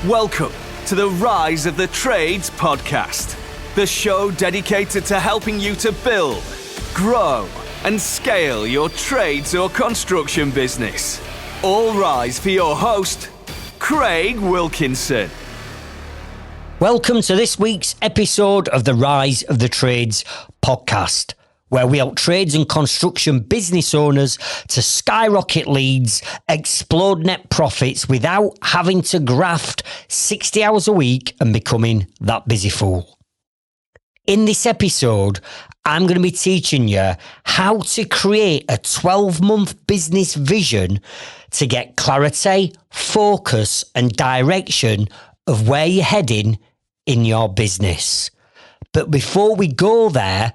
Welcome to the Rise of the Trades podcast, the show dedicated to helping you to build, grow, and scale your trades or construction business. All rise for your host, Craig Wilkinson. Welcome to this week's episode of the Rise of the Trades podcast, where we help trades and construction business owners to skyrocket leads, explode net profits without having to graft 60 hours a week and becoming that busy fool. In this episode, I'm going to be teaching you how to create a 12-month business vision to get clarity, focus, and direction of where you're heading in your business. But before we go there,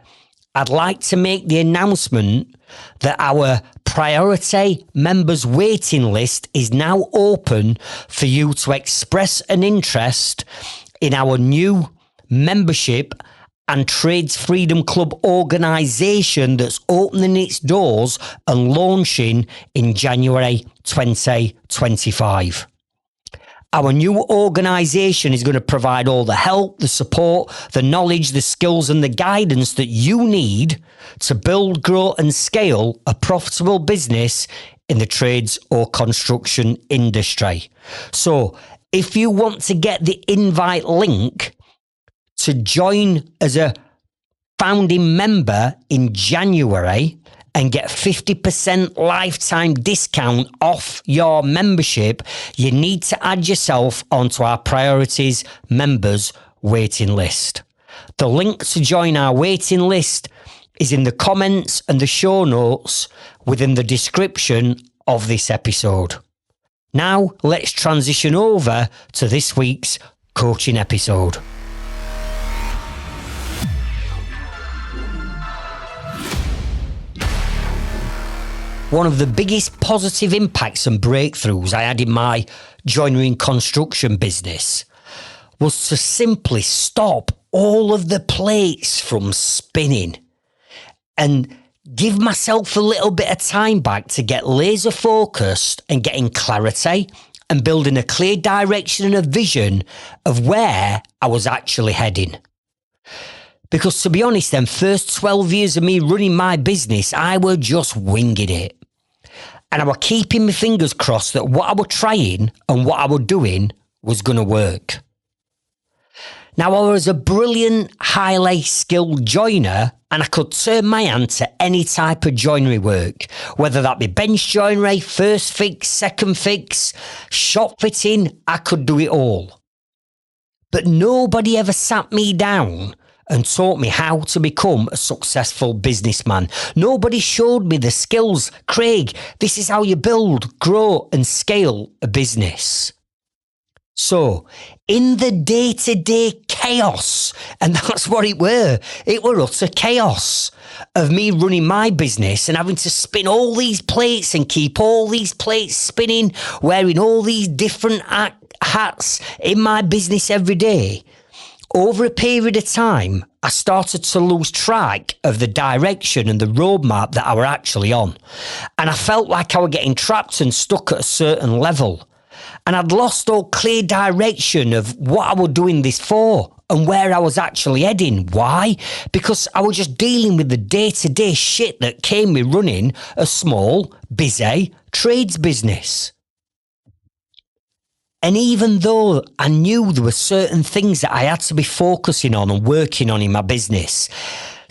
I'd like to make the announcement that our priority members waiting list is now open for you to express an interest in our new membership and Trades Freedom Club organisation that's opening its doors and launching in January 2025. Our new organisation is going to provide all the help, the support, the knowledge, the skills and the guidance that you need to build, grow and scale a profitable business in the trades or construction industry. So if you want to get the invite link to join as a founding member in January and get 50% lifetime discount off your membership, you need to add yourself onto our priorities members waiting list. The link to join our waiting list is in the comments and the show notes within the description of this episode. Now let's transition over to this week's coaching episode. One of the biggest positive impacts and breakthroughs I had in my joinery and construction business was to simply stop all of the plates from spinning and give myself a little bit of time back to get laser focused and getting clarity and building a clear direction and a vision of where I was actually heading. Because to be honest, them first 12 years of me running my business, I were just winging it. And I were keeping my fingers crossed that what I were trying and what I were doing was going to work. Now, I was a brilliant, highly skilled joiner and I could turn my hand to any type of joinery work, whether that be bench joinery, first fix, second fix, shop fitting, I could do it all. But nobody ever sat me down and taught me how to become a successful businessman. Nobody showed me the skills. Craig, this is how you build, grow and scale a business. So, in the day-to-day chaos, and that's what it were utter chaos of me running my business and having to spin all these plates and keep all these plates spinning, wearing all these different hats in my business every day. Over a period of time, I started to lose track of the direction and the roadmap that I were actually on. And I felt like I were getting trapped and stuck at a certain level. And I'd lost all clear direction of what I was doing this for and where I was actually heading. Why? Because I was just dealing with the day-to-day shit that came with running a small, busy trades business. And even though I knew there were certain things that I had to be focusing on and working on in my business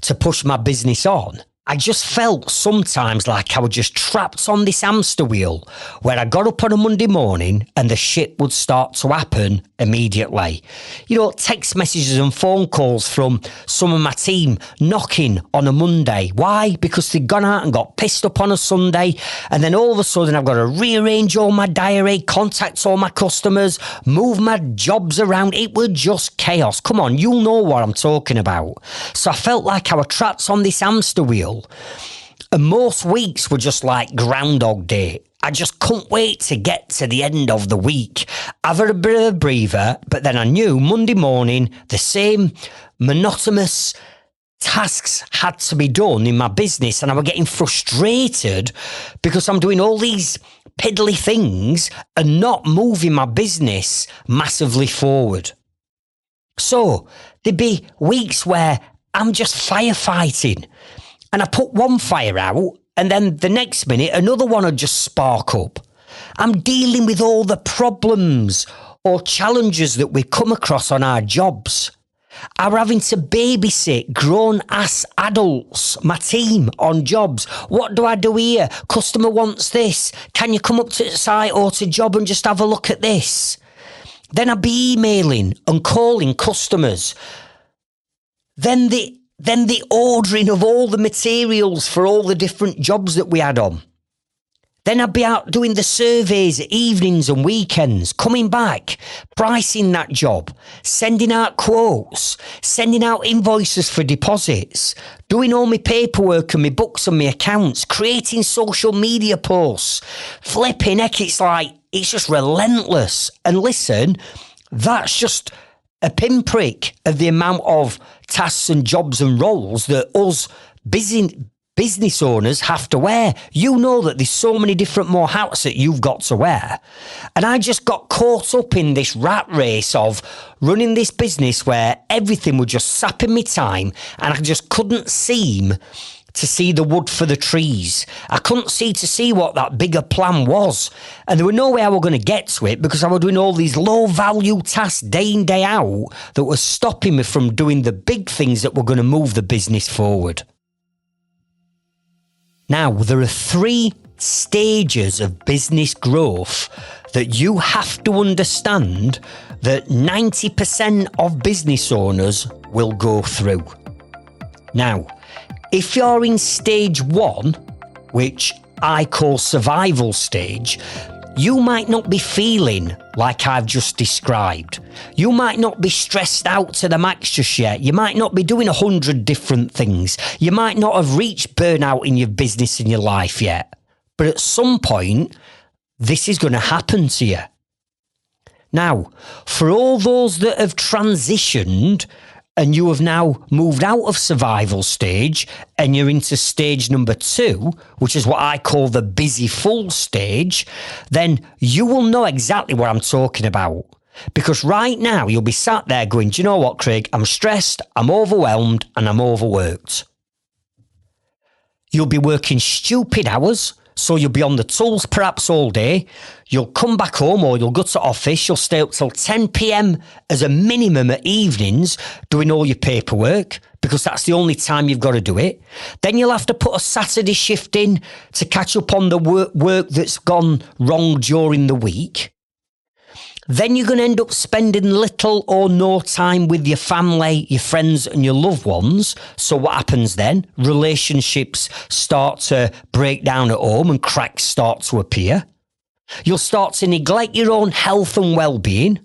to push my business on, I just felt sometimes like I was just trapped on this hamster wheel where I got up on a Monday morning and the shit would start to happen immediately. You know, text messages and phone calls from some of my team knocking on a Monday. Why? Because they'd gone out and got pissed up on a Sunday, and then all of a sudden I've got to rearrange all my diary, contact all my customers, move my jobs around. It was just chaos. Come on, you'll know what I'm talking about. So I felt like I was trapped on this hamster wheel. And most weeks were just like Groundhog Day. I just couldn't wait to get to the end of the week. I've had a bit of a breather, but then I knew Monday morning the same monotonous tasks had to be done in my business, and I was getting frustrated because I'm doing all these piddly things are not moving my business massively forward. So there'd be weeks where I'm just firefighting and I put one fire out and then the next minute another one would just spark up. I'm dealing with all the problems or challenges that we come across on our jobs. I'm having to babysit grown-ass adults, my team, on jobs. What do I do here? Customer wants this. Can you come up to site or to job and just have a look at this? Then I'd be emailing and calling customers. Then the ordering of all the materials for all the different jobs that we had on. Then I'd be out doing the surveys at evenings and weekends, coming back, pricing that job, sending out quotes, sending out invoices for deposits, doing all my paperwork and my books and my accounts, creating social media posts, flipping heck, it's just relentless. And listen, that's just a pinprick of the amount of tasks and jobs and roles that us business owners have to wear. You know that there's so many different more hats that you've got to wear. And I just got caught up in this rat race of running this business where everything was just sapping me time and I just couldn't seem to see the wood for the trees. I couldn't see what that bigger plan was. And there was no way I was going to get to it because I was doing all these low value tasks day in, day out that were stopping me from doing the big things that were going to move the business forward. Now, there are 3 stages of business growth that you have to understand that 90% of business owners will go through. Now, if you're in stage 1, which I call survival stage, you might not be feeling like I've just described. You might not be stressed out to the max just yet. You might not be doing 100 different things. You might not have reached burnout in your business and your life yet. But at some point, this is going to happen to you. Now, for all those that have transitioned and you have now moved out of survival stage and you're into stage number 2, which is what I call the busy full stage, then you will know exactly what I'm talking about. Because right now you'll be sat there going, do you know what, Craig? I'm stressed, I'm overwhelmed, and I'm overworked. You'll be working stupid hours. So you'll be on the tools perhaps all day. You'll come back home or you'll go to office. You'll stay up till 10 p.m. as a minimum at evenings doing all your paperwork because that's the only time you've got to do it. Then you'll have to put a Saturday shift in to catch up on the work that's gone wrong during the week. Then you're going to end up spending little or no time with your family, your friends and your loved ones. So what happens then? Relationships start to break down at home and cracks start to appear. You'll start to neglect your own health and well-being.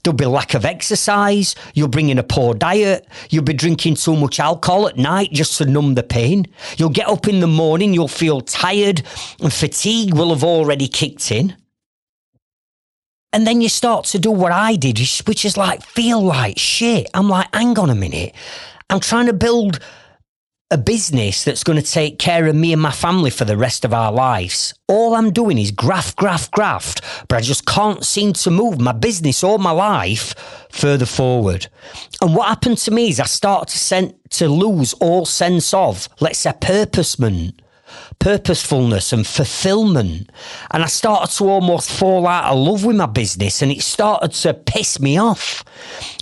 There'll be lack of exercise. You'll bring in a poor diet. You'll be drinking too much alcohol at night just to numb the pain. You'll get up in the morning, you'll feel tired and fatigue will have already kicked in. And then you start to do what I did, which is like, feel like shit. I'm like, hang on a minute. I'm trying to build a business that's going to take care of me and my family for the rest of our lives. All I'm doing is graft, but I just can't seem to move my business or my life further forward. And what happened to me is I started to lose all sense of, let's say, purposefulness and fulfillment. And I started to almost fall out of love with my business and it started to piss me off.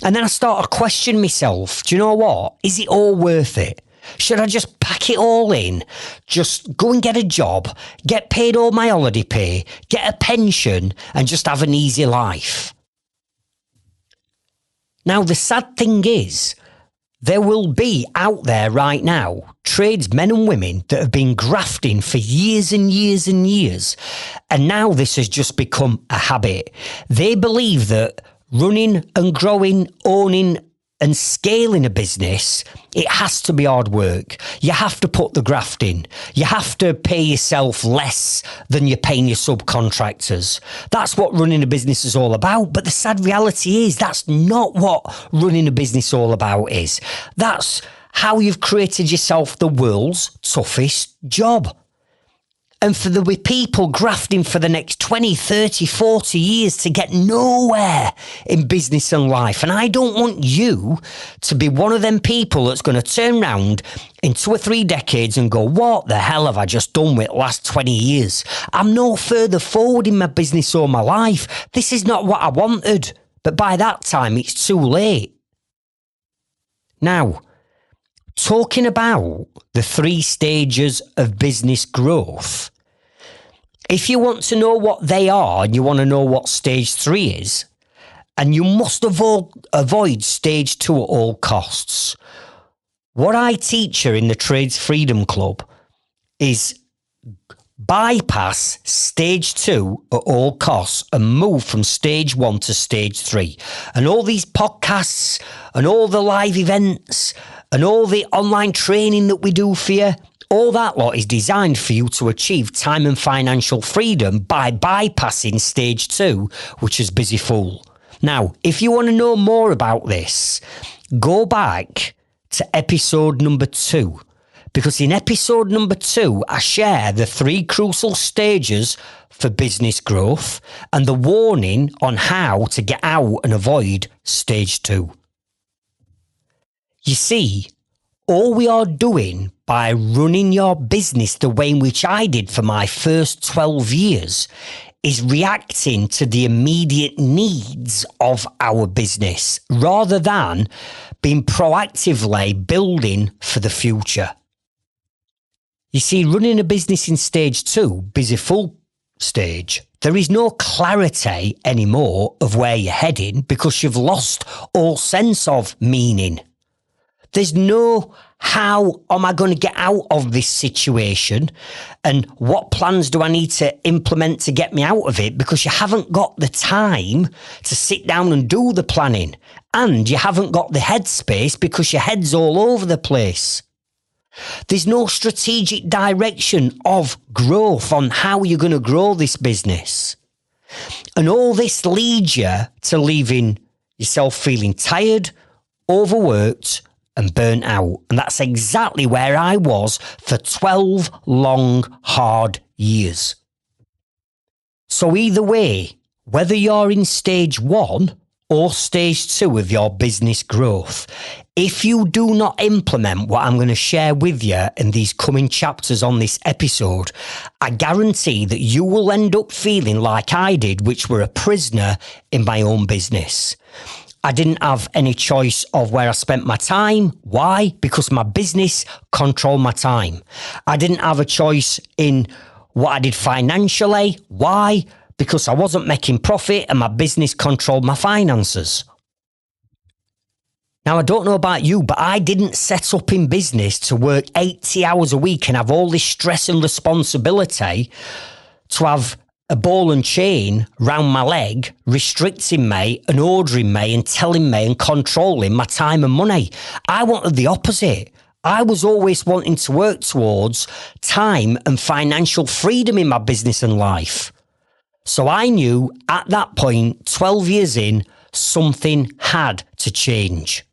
And then I started questioning myself, do you know what? Is it all worth it? Should I just pack it all in? Just go and get a job, get paid all my holiday pay, get a pension and just have an easy life? Now, the sad thing is, there will be out there right now tradesmen and women that have been grafting for years and years and years. And now this has just become a habit. They believe that running and growing, owning and scaling a business, it has to be hard work. You have to put the graft in. You have to pay yourself less than you're paying your subcontractors. That's what running a business is all about. But the sad reality is that's not what running a business all about is. That's how you've created yourself the world's toughest job. And for there be people grafting for the next 20, 30, 40 years to get nowhere in business and life. And I don't want you to be one of them people that's going to turn round in 2 or 3 decades and go, what the hell have I just done with the last 20 years? I'm no further forward in my business or my life. This is not what I wanted. But by that time, it's too late. Now, talking about the 3 stages of business growth, if you want to know what they are and you want to know what stage 3 is, and you must avoid stage 2 at all costs, what I teach you in the Trades Freedom Club is bypass stage 2 at all costs and move from stage 1 to stage 3. And all these podcasts and all the live events and all the online training that we do for you, all that lot is designed for you to achieve time and financial freedom by bypassing stage 2, which is busy fool. Now, if you want to know more about this, go back to episode number 2. Because in episode number 2, I share the 3 crucial stages for business growth and the warning on how to get out and avoid stage 2. You see, all we are doing by running your business the way in which I did for my first 12 years is reacting to the immediate needs of our business rather than being proactively building for the future. You see, running a business in stage 2, busy full stage, there is no clarity anymore of where you're heading because you've lost all sense of meaning. There's no how am I going to get out of this situation and what plans do I need to implement to get me out of it, because you haven't got the time to sit down and do the planning, and you haven't got the headspace because your head's all over the place. There's no strategic direction of growth on how you're going to grow this business. And all this leads you to leaving yourself feeling tired, overworked, and burnt out. And that's exactly where I was for 12 long, hard years. So either way, whether you're in stage 1 or stage 2 of your business growth, if you do not implement what I'm going to share with you in these coming chapters on this episode, I guarantee that you will end up feeling like I did, which were a prisoner in my own business. I didn't have any choice of where I spent my time. Why? Because my business controlled my time. I didn't have a choice in what I did financially. Why? Because I wasn't making profit and my business controlled my finances. Now, I don't know about you, but I didn't set up in business to work 80 hours a week and have all this stress and responsibility to have a ball and chain round my leg, restricting me and ordering me and telling me and controlling my time and money. I wanted the opposite. I was always wanting to work towards time and financial freedom in my business and life. So I knew at that point, 12 years in, something had to change.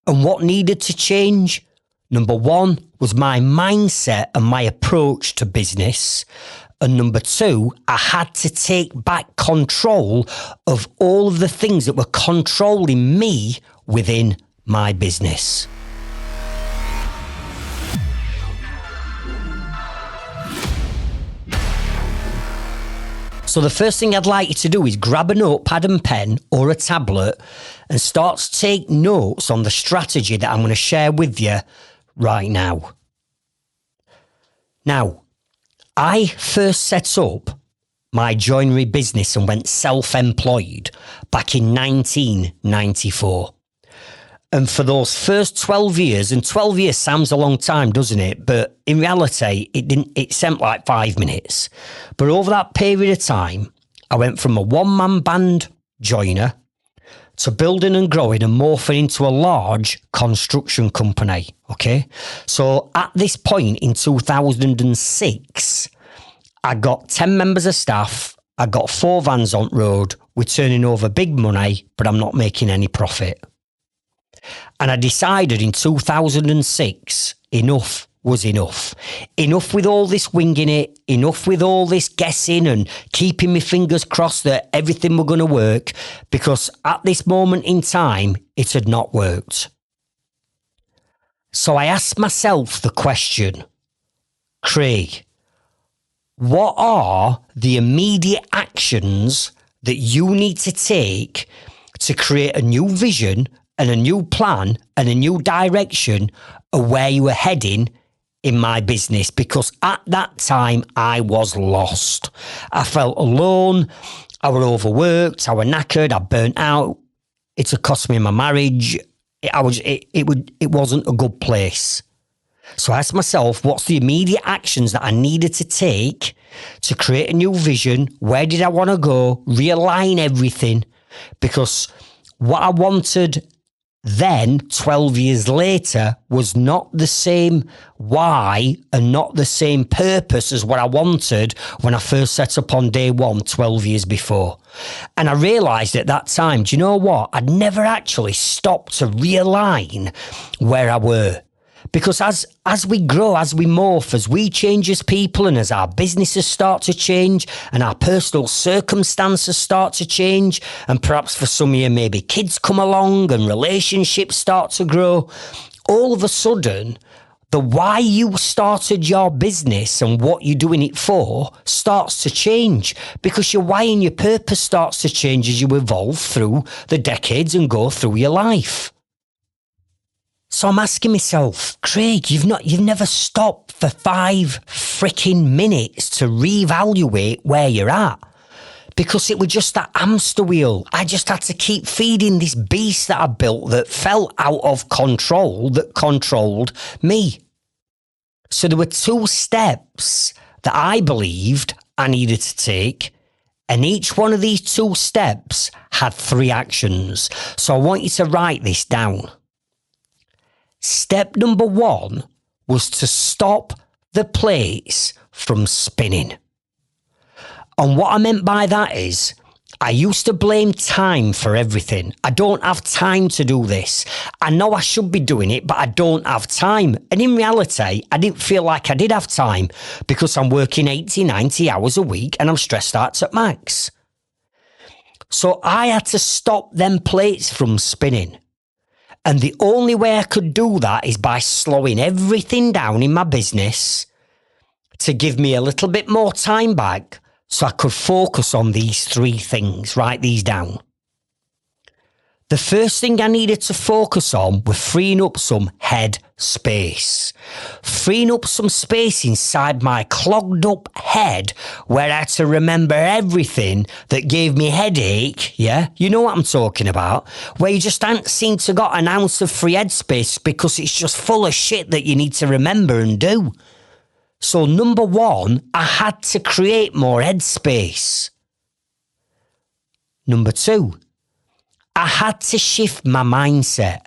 And what needed to change? Number 1 was my mindset and my approach to business. And number 2, I had to take back control of all of the things that were controlling me within my business. So the first thing I'd like you to do is grab a notepad and pen or a tablet and start to take notes on the strategy that I'm going to share with you right now. Now, I first set up my joinery business and went self-employed back in 1994. And for those first 12 years, and 12 years sounds a long time, doesn't it? But in reality, it seemed like 5 minutes. But over that period of time, I went from a one-man band joiner to building and growing and morphing into a large construction company, okay? So at this point in 2006, I got 10 members of staff, I got 4 vans on road, we're turning over big money, but I'm not making any profit. And I decided in 2006, enough was enough. Enough with all this winging it, enough with all this guessing and keeping my fingers crossed that everything were going to work, because at this moment in time, it had not worked. So I asked myself the question, Craig, what are the immediate actions that you need to take to create a new vision and a new plan and a new direction of where you were heading in my business? Because at that time, I was lost. I felt alone. I was overworked. I was knackered. I burnt out. It had cost me my marriage. It wasn't a good place. So I asked myself, what's the immediate actions that I needed to take to create a new vision? Where did I want to go? Realign everything. Because what I wanted then, 12 years later, was not the same why and not the same purpose as what I wanted when I first set up on day one, 12 years before. And I realised at that time, do you know what? I'd never actually stopped to realign where I were. Because as we grow, as we morph, as we change as people and as our businesses start to change and our personal circumstances start to change, and perhaps for some of you, maybe kids come along and relationships start to grow, all of a sudden, the why you started your business and what you're doing it for starts to change, because your why and your purpose starts to change as you evolve through the decades and go through your life. So I'm asking myself, Craig, you've never stopped for 5 freaking minutes to reevaluate where you're at, because it was just that hamster wheel. I just had to keep feeding this beast that I built that felt out of control, that controlled me. So there were 2 steps that I believed I needed to take, and each one of these 2 steps had 3 actions. So I want you to write this down. Step number 1 was to stop the plates from spinning. And what I meant by that is, I used to blame time for everything. I don't have time to do this. I know I should be doing it, but I don't have time. And in reality, I didn't feel like I did have time, because I'm working 80, 90 hours a week and I'm stressed out at max. So I had to stop them plates from spinning. And the only way I could do that is by slowing everything down in my business to give me a little bit more time back so I could focus on these 3 things. Write these down. The first thing I needed to focus on was freeing up some head space. Freeing up some space inside my clogged up head where I had to remember everything that gave me headache. Yeah, you know what I'm talking about. Where you just ain't seem to got an ounce of free headspace because it's just full of shit that you need to remember and do. So number 1, I had to create more headspace. Number 2, I had to shift my mindset.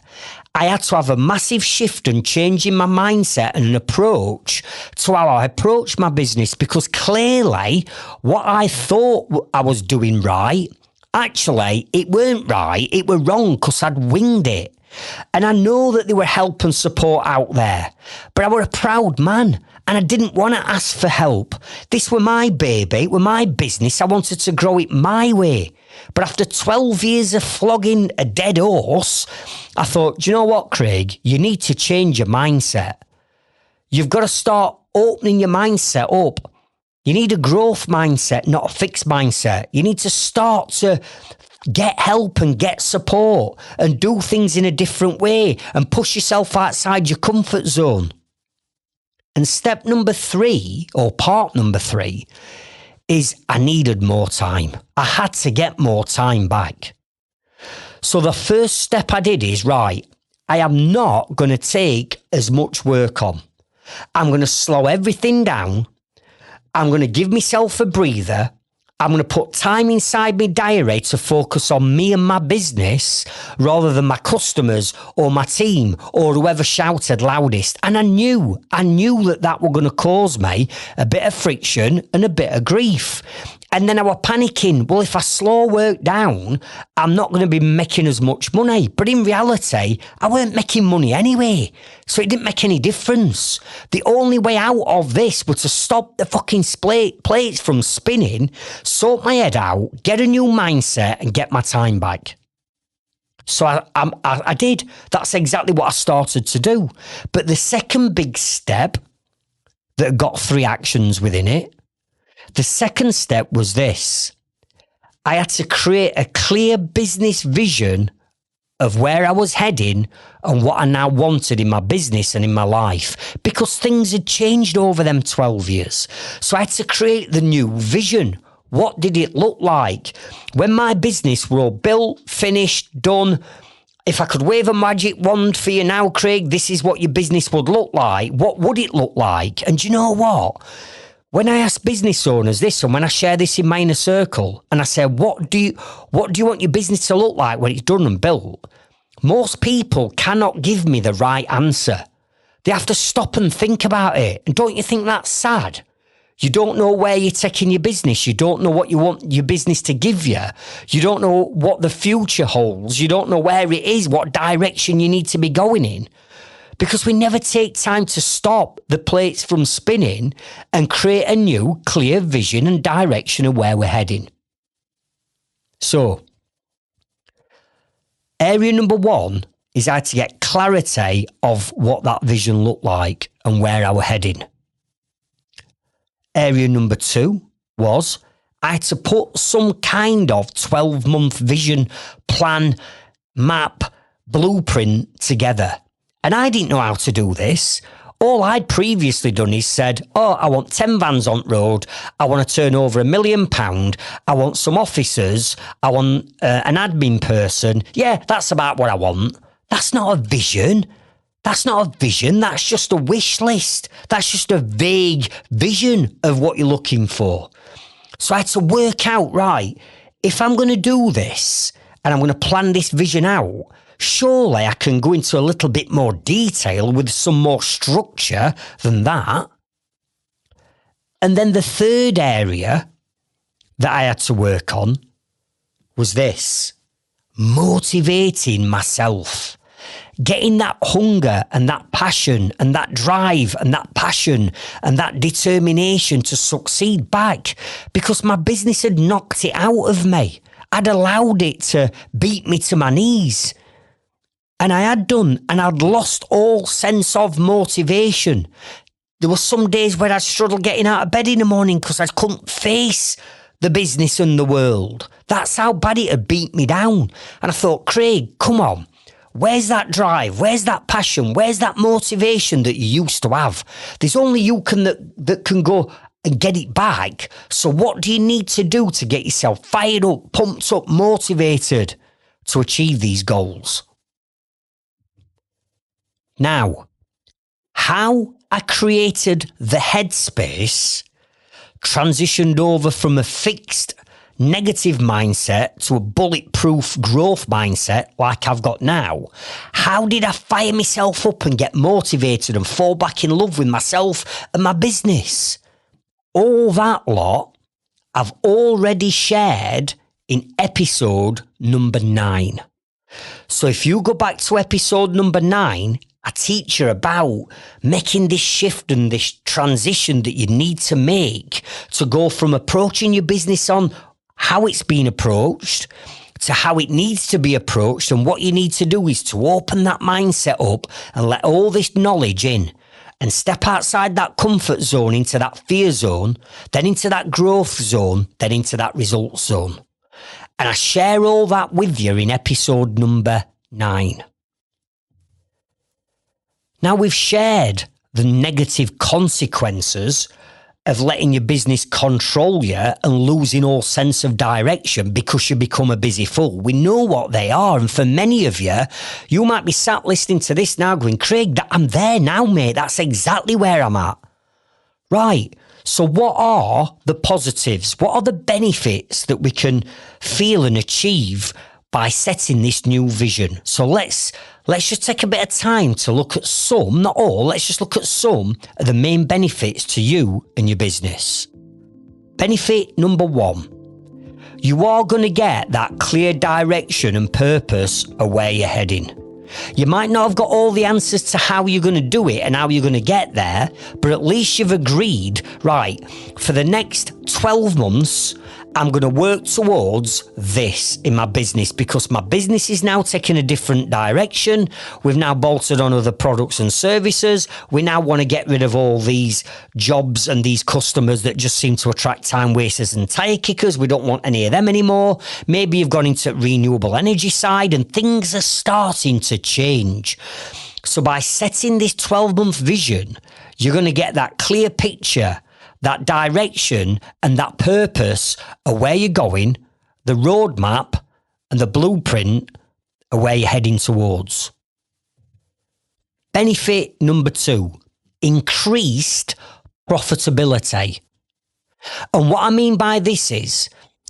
I had to have a massive shift and change in my mindset and an approach to how I approach my business, because clearly what I thought I was doing right, actually it weren't right, it were wrong because I'd winged it. And I know that there were help and support out there, but I were a proud man and I didn't want to ask for help. This were my baby, it were my business. I wanted to grow it my way. But after 12 years of flogging a dead horse, I thought, do you know what, Craig? You need to change your mindset. You've got to start opening your mindset up. You need a growth mindset, not a fixed mindset. You need to start to get help and get support and do things in a different way and push yourself outside your comfort zone. And step number 3, or part number 3, is I needed more time. I had to get more time back. So the first step I did is, right, I am not going to take as much work on. I'm going to slow everything down. I'm going to give myself a breather. I'm going to put time inside my diary to focus on me and my business rather than my customers or my team or whoever shouted loudest. And I knew that was going to cause me a bit of friction and a bit of grief. And then I was panicking. Well, if I slow work down, I'm not going to be making as much money. But in reality, I weren't making money anyway. So it didn't make any difference. The only way out of this was to stop the fucking plates from spinning, sort my head out, get a new mindset and get my time back. So I did. That's exactly what I started to do. But the second big step that got 3 actions within it, the second step was this. I had to create a clear business vision of where I was heading and what I now wanted in my business and in my life, because things had changed over them 12 years. So I had to create the new vision. What did it look like? When my business were all built, finished, done, if I could wave a magic wand for you now, Craig, this is what your business would look like. What would it look like? And do you know what? When I ask business owners this, and when I share this in my inner circle, and I say, what do you want your business to look like when it's done and built? Most people cannot give me the right answer. They have to stop and think about it. And don't you think that's sad? You don't know where you're taking your business. You don't know what you want your business to give you. You don't know what the future holds. You don't know where it is, what direction you need to be going in. Because we never take time to stop the plates from spinning and create a new, clear vision and direction of where we're heading. So, area number 1 is I had to get clarity of what that vision looked like and where I were heading. Area number 2 was I had to put some kind of 12-month vision, plan, map, blueprint together. And I didn't know how to do this. All I'd previously done is said, I want 10 vans on road. I want to turn over £1 million. I want some officers. I want an admin person. Yeah, that's about what I want. That's not a vision. That's not a vision. That's just a wish list. That's just a vague vision of what you're looking for. So I had to work out, right, if I'm going to do this and I'm going to plan this vision out, surely I can go into a little bit more detail with some more structure than that. And then the third area that I had to work on was this: motivating myself. Getting that hunger and that passion and that drive and that passion and that determination to succeed back, because my business had knocked it out of me. I'd allowed it to beat me to my knees. And I had done, and I'd lost all sense of motivation. There were some days where I'd struggle getting out of bed in the morning because I couldn't face the business and the world. That's how bad it had beat me down. And I thought, Craig, come on. Where's that drive? Where's that passion? Where's that motivation that you used to have? There's only you that can go and get it back. So what do you need to do to get yourself fired up, pumped up, motivated to achieve these goals? Now, how I created the headspace, transitioned over from a fixed negative mindset to a bulletproof growth mindset like I've got now. How did I fire myself up and get motivated and fall back in love with myself and my business? All that lot I've already shared in episode number 9. So if you go back to episode number 9, I teach you about making this shift and this transition that you need to make to go from approaching your business on how it's been approached to how it needs to be approached. And what you need to do is to open that mindset up and let all this knowledge in and step outside that comfort zone into that fear zone, then into that growth zone, then into that result zone. And I share all that with you in episode number 9. Now we've shared the negative consequences of letting your business control you and losing all sense of direction because you become a busy fool. We know what they are. And for many of you, you might be sat listening to this now going, Craig, I'm there now, mate. That's exactly where I'm at. Right. So what are the positives? What are the benefits that we can feel and achieve by setting this new vision? So let's just take a bit of time to look at some, not all, let's just look at some of the main benefits to you and your business. Benefit number 1. You are going to get that clear direction and purpose of where you're heading. You might not have got all the answers to how you're going to do it and how you're going to get there, but at least you've agreed, right, for the next 12 months, I'm going to work towards this in my business because my business is now taking a different direction. We've now bolted on other products and services. We now want to get rid of all these jobs and these customers that just seem to attract time wasters and tire kickers. We don't want any of them anymore. Maybe you've gone into renewable energy side and things are starting to change. So by setting this 12-month vision, you're going to get that clear picture, that direction and that purpose of where you're going, the roadmap and the blueprint of where you're heading towards. Benefit number 2, increased profitability. And what I mean by this is,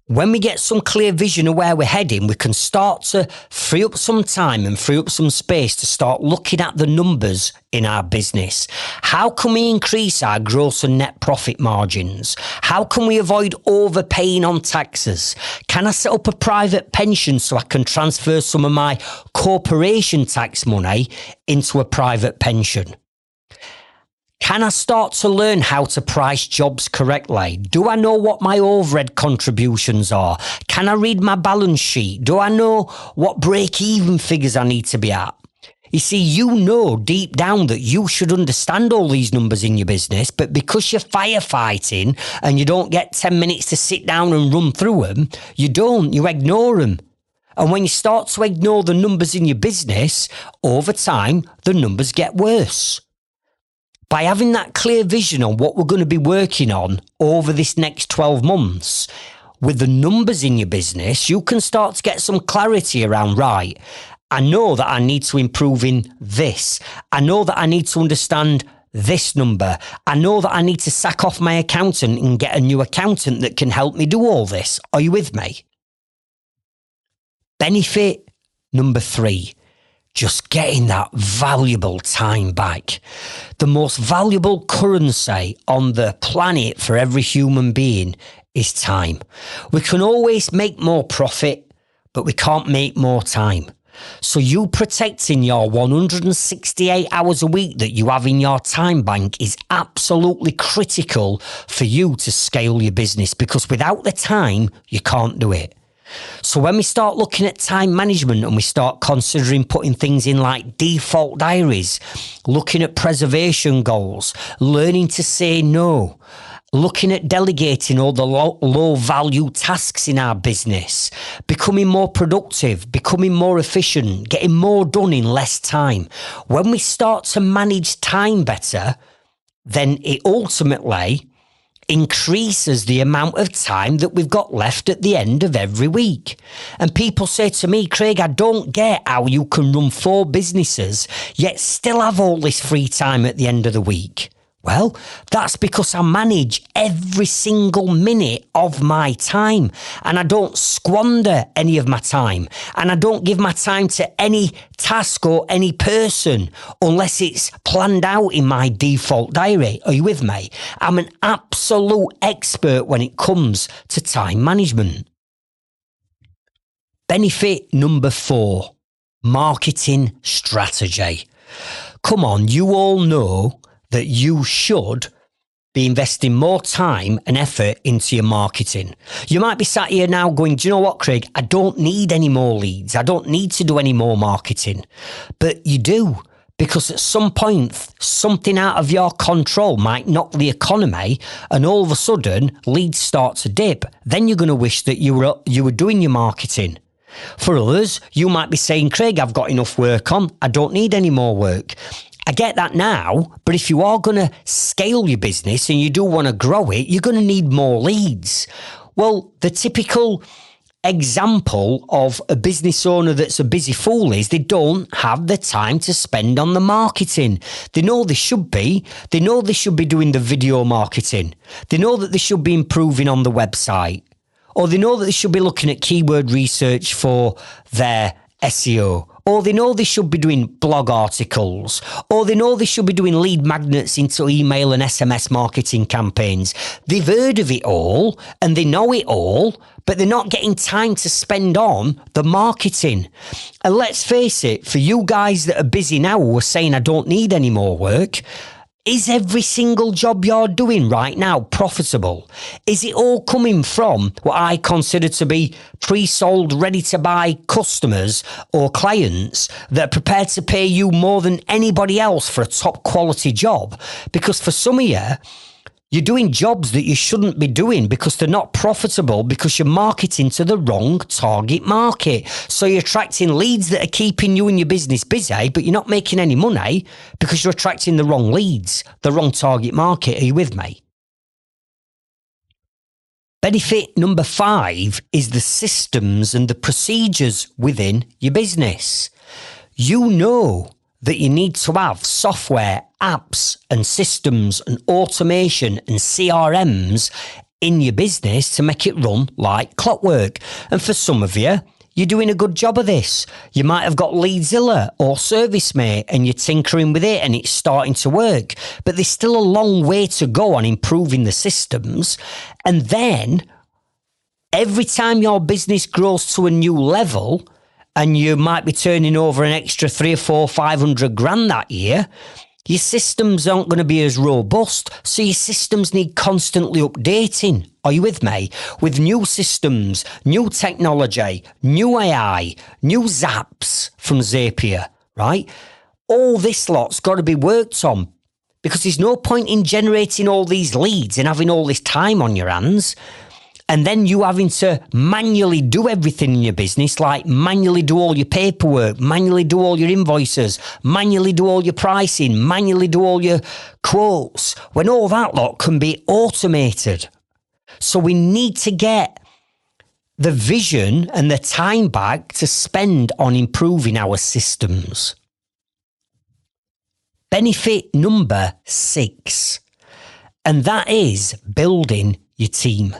when we get some clear vision of where we're heading, we can start to free up some time and free up some space to start looking at the numbers in our business. How can we increase our gross and net profit margins? How can we avoid overpaying on taxes? Can I set up a private pension so I can transfer some of my corporation tax money into a private pension? Can I start to learn how to price jobs correctly? Do I know what my overhead contributions are? Can I read my balance sheet? Do I know what break-even figures I need to be at? You see, you know deep down that you should understand all these numbers in your business, but because you're firefighting and you don't get 10 minutes to sit down and run through them, you ignore them. And when you start to ignore the numbers in your business, over time, the numbers get worse. By having that clear vision on what we're going to be working on over this next 12 months, with the numbers in your business, you can start to get some clarity around, right, I know that I need to improve in this. I know that I need to understand this number. I know that I need to sack off my accountant and get a new accountant that can help me do all this. Are you with me? Benefit number 3. Just getting that valuable time back. The most valuable currency on the planet for every human being is time. We can always make more profit, but we can't make more time. So you protecting your 168 hours a week that you have in your time bank is absolutely critical for you to scale your business, because without the time, you can't do it. So when we start looking at time management and we start considering putting things in like default diaries, looking at preservation goals, learning to say no, looking at delegating all the low value tasks in our business, becoming more productive, becoming more efficient, getting more done in less time. When we start to manage time better, then it ultimately increases the amount of time that we've got left at the end of every week. And people say to me, Craig, I don't get how you can run 4 businesses yet still have all this free time at the end of the week. Well, that's because I manage every single minute of my time, and I don't squander any of my time, and I don't give my time to any task or any person unless it's planned out in my default diary. Are you with me? I'm an absolute expert when it comes to time management. Benefit number 4, marketing strategy. Come on, you all know that you should be investing more time and effort into your marketing. You might be sat here now going, do you know what, Craig? I don't need any more leads. I don't need to do any more marketing. But you do, because at some point, something out of your control might knock the economy and all of a sudden leads start to dip. Then you're going to wish that you were doing your marketing. For others, you might be saying, Craig, I've got enough work on. I don't need any more work. I get that now, but if you are going to scale your business and you do want to grow it, you're going to need more leads. Well, the typical example of a business owner that's a busy fool is they don't have the time to spend on the marketing. They know they should be. They know they should be doing the video marketing. They know that they should be improving on the website. Or they know that they should be looking at keyword research for their SEO. or they know they should be doing blog articles, or they know they should be doing lead magnets into email and SMS marketing campaigns. They've heard of it all and they know it all, but they're not getting time to spend on the marketing. And let's face it, for you guys that are busy now who are saying, I don't need any more work, is every single job you're doing right now profitable? Is it all coming from what I consider to be pre-sold, ready-to-buy customers or clients that are prepared to pay you more than anybody else for a top-quality job? Because for some of you, you're doing jobs that you shouldn't be doing because they're not profitable because you're marketing to the wrong target market. So you're attracting leads that are keeping you and your business busy, but you're not making any money because you're attracting the wrong leads, the wrong target market. Are you with me? Benefit number 5 is the systems and the procedures within your business. You know that you need to have software, apps and systems and automation and CRMs in your business to make it run like clockwork. And for some of you, you're doing a good job of this. You might have got Leadzilla or ServiceMate and you're tinkering with it and it's starting to work. But there's still a long way to go on improving the systems. And then every time your business grows to a new level, and you might be turning over an extra 300 or 400, 500 grand that year, your systems aren't going to be as robust. So your systems need constantly updating. Are you with me? With new systems, new technology, new AI, new Zaps from Zapier, right? All this lot's got to be worked on because there's no point in generating all these leads and having all this time on your hands and then you having to manually do everything in your business, like manually do all your paperwork, manually do all your invoices, manually do all your pricing, manually do all your quotes, when all that lot can be automated. So we need to get the vision and the time back to spend on improving our systems. Benefit number 6, and that is building your team.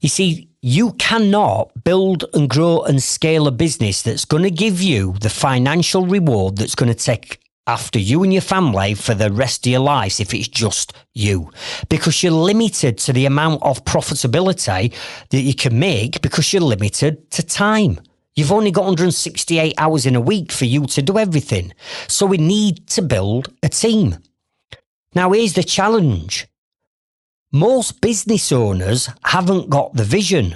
You see, you cannot build and grow and scale a business that's going to give you the financial reward that's going to take after you and your family for the rest of your lives if it's just you. Because you're limited to the amount of profitability that you can make because you're limited to time. You've only got 168 hours in a week for you to do everything. So we need to build a team. Now, here's the challenge. Most business owners haven't got the vision.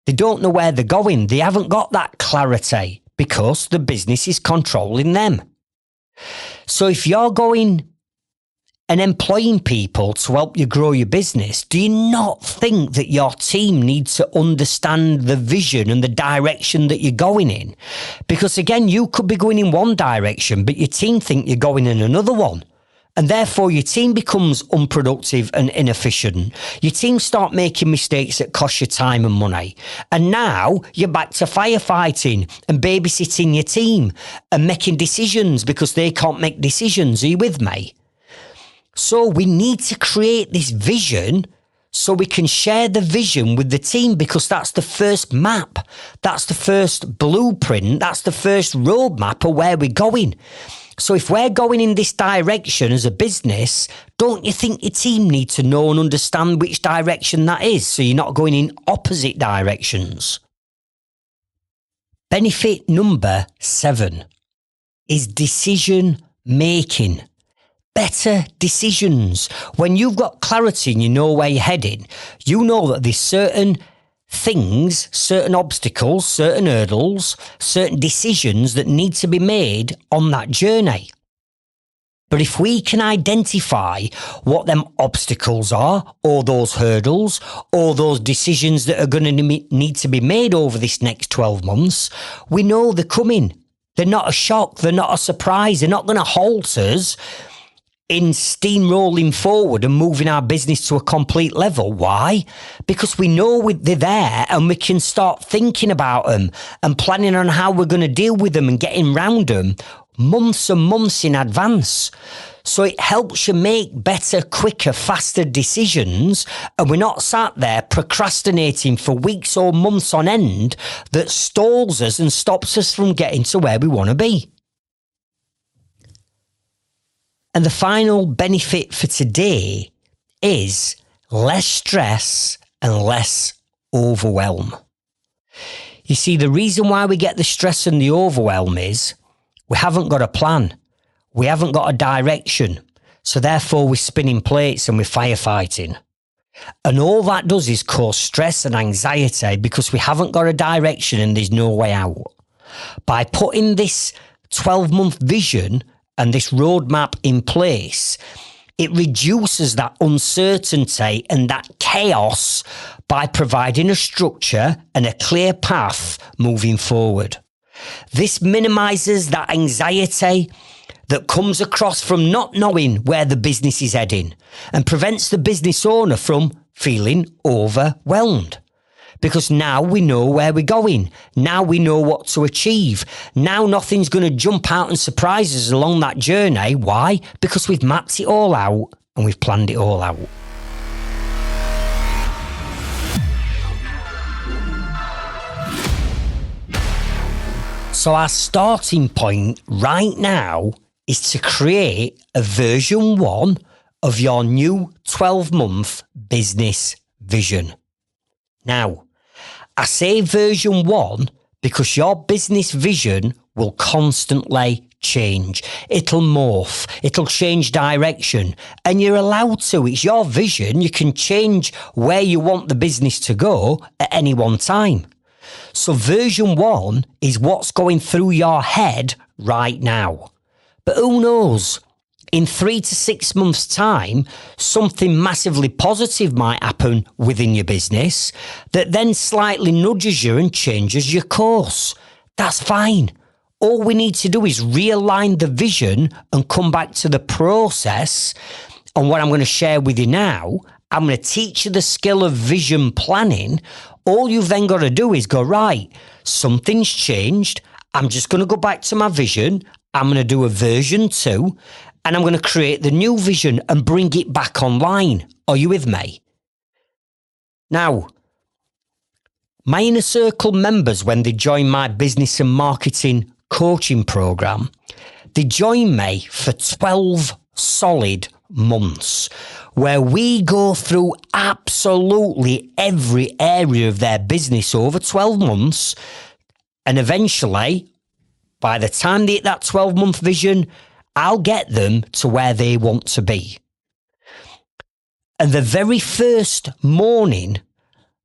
They don't know where they're going. They haven't got that clarity because the business is controlling them. So if you're going and employing people to help you grow your business, do you not think that your team needs to understand the vision and the direction that you're going in? Because again, you could be going in one direction, but your team think you're going in another one. And therefore, your team becomes unproductive and inefficient. Your team start making mistakes that cost you time and money. And now you're back to firefighting and babysitting your team and making decisions because they can't make decisions. Are you with me? So we need to create this vision so we can share the vision with the team because that's the first map. That's the first blueprint. That's the first roadmap of where we're going. So if we're going in this direction as a business, don't you think your team need to know and understand which direction that is so you're not going in opposite directions? Benefit number 7 is decision making. Better decisions. When you've got clarity and you know where you're heading, you know that there's certain things, certain obstacles, certain hurdles, certain decisions that need to be made on that journey. But if we can identify what them obstacles are, or those hurdles, or those decisions that are going to need to be made over this next 12 months, we know they're coming. They're not a shock. They're not a surprise. They're not going to halt us in steamrolling forward and moving our business to a complete level. Why? Because we know they're there and we can start thinking about them and planning on how we're going to deal with them and getting around them months and months in advance. So it helps you make better, quicker, faster decisions, and we're not sat there procrastinating for weeks or months on end that stalls us and stops us from getting to where we want to be. And the final benefit for today is less stress and less overwhelm. You see, the reason why we get the stress and the overwhelm is we haven't got a plan. We haven't got a direction. So therefore we're spinning plates and we're firefighting. And all that does is cause stress and anxiety because we haven't got a direction and there's no way out. By putting this 12-month vision and this roadmap in place, it reduces that uncertainty and that chaos by providing a structure and a clear path moving forward. This minimises that anxiety that comes across from not knowing where the business is heading and prevents the business owner from feeling overwhelmed. Because now we know where we're going. Now we know what to achieve. Now nothing's going to jump out and surprise us along that journey. Why? Because we've mapped it all out and we've planned it all out. So our starting point right now is to create a version 1 of your new 12-month business vision. Now, I say version 1 because your business vision will constantly change. It'll morph. It'll change direction. And you're allowed to. It's your vision. You can change where you want the business to go at any one time. So version 1 is what's going through your head right now. But who knows? In 3 to 6 months' time, something massively positive might happen within your business that then slightly nudges you and changes your course. That's fine. All we need to do is realign the vision and come back to the process. And what I'm going to share with you now, I'm going to teach you the skill of vision planning. All you've then got to do is go, right, something's changed. I'm just going to go back to my vision. I'm going to do a version 2 and I'm going to create the new vision and bring it back online. Are you with me? Now, my inner circle members, when they join my business and marketing coaching program, they join me for 12 solid months where we go through absolutely every area of their business over 12 months. And eventually, by the time they hit that 12-month vision, I'll get them to where they want to be. And the very first morning,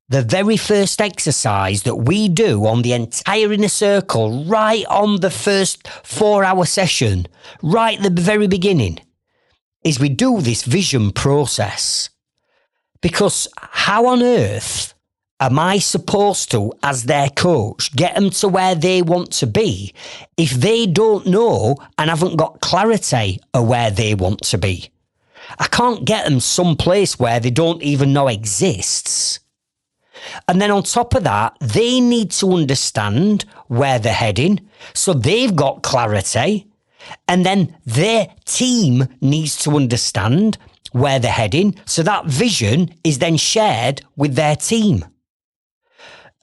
the very first exercise that we do on the entire inner circle, right on the first 4-hour session, right at the very beginning, is we do this vision process. Because how on earth am I supposed to, as their coach, get them to where they want to be if they don't know and haven't got clarity of where they want to be? I can't get them someplace where they don't even know exists. And then on top of that, they need to understand where they're heading, so they've got clarity. And then their team needs to understand where they're heading, so that vision is then shared with their team.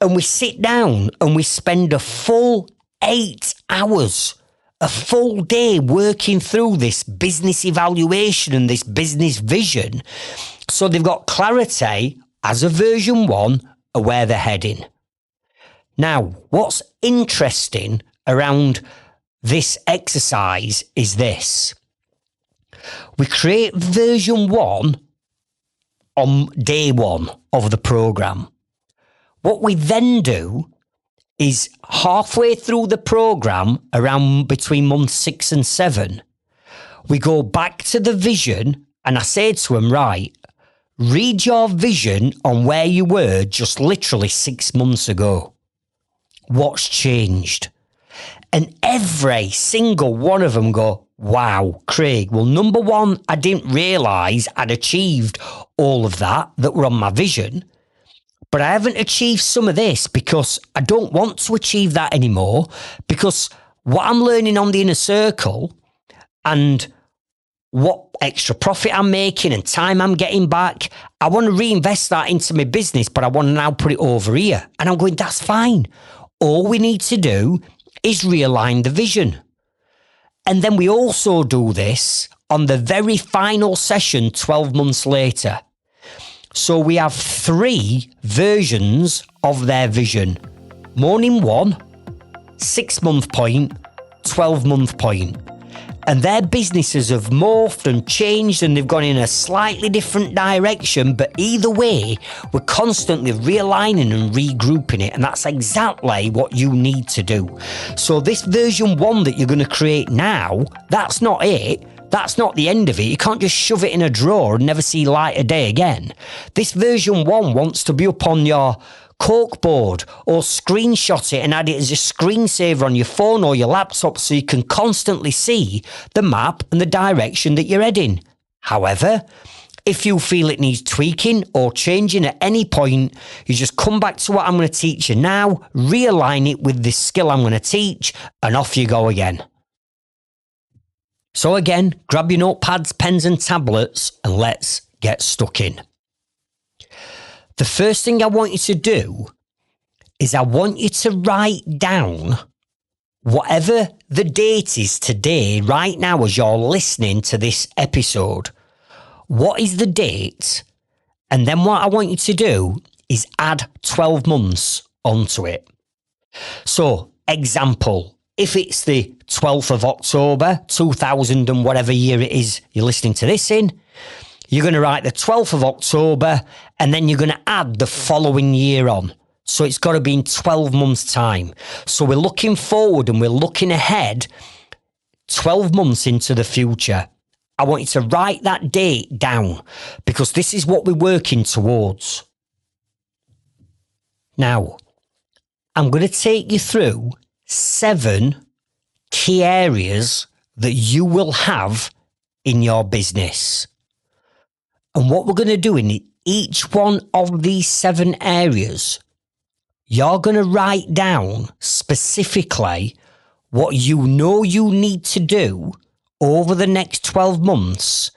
And we sit down and we spend a full 8 hours, a full day working through this business evaluation and this business vision. So they've got clarity as a version 1 of where they're heading. Now, what's interesting around this exercise is this. We create version 1 on day 1 of the program. What we then do is halfway through the program, around between months 6 and 7, we go back to the vision and I say to them, right, read your vision on where you were just literally 6 months ago. What's changed? And every single one of them go, wow, Craig, well, number one, I didn't realise I'd achieved all of that were on my vision. But I haven't achieved some of this because I don't want to achieve that anymore, because what I'm learning on the inner circle and what extra profit I'm making and time I'm getting back, I want to reinvest that into my business, but I want to now put it over here. And I'm going, that's fine. All we need to do is realign the vision. And then we also do this on the very final session 12 months later. So we have 3 versions of their vision. Morning 1, 6-month point, 12-month point. And their businesses have morphed and changed and they've gone in a slightly different direction. But either way, we're constantly realigning and regrouping it. And that's exactly what you need to do. So this version 1 that you're going to create now, that's not it. That's not the end of it. You can't just shove it in a drawer and never see light of day again. This version 1 wants to be up on your corkboard or screenshot it and add it as a screensaver on your phone or your laptop so you can constantly see the map and the direction that you're heading. However, if you feel it needs tweaking or changing at any point, you just come back to what I'm going to teach you now, realign it with the skill I'm going to teach, and off you go again. So again, grab your notepads, pens and tablets and let's get stuck in. The first thing I want you to do is I want you to write down whatever the date is today, right now as you're listening to this episode. What is the date? And then what I want you to do is add 12 months onto it. So, example, if it's the 12th of October, 2000 and whatever year it is you're listening to this in, you're going to write the 12th of October and then you're going to add the following year on. So it's got to be in 12 months' time. So we're looking forward and we're looking ahead 12 months into the future. I want you to write that date down because this is what we're working towards. Now, I'm going to take you through 7 key areas that you will have in your business. And what we're going to do in each one of these 7 areas, you're going to write down specifically what you know you need to do over the next 12 months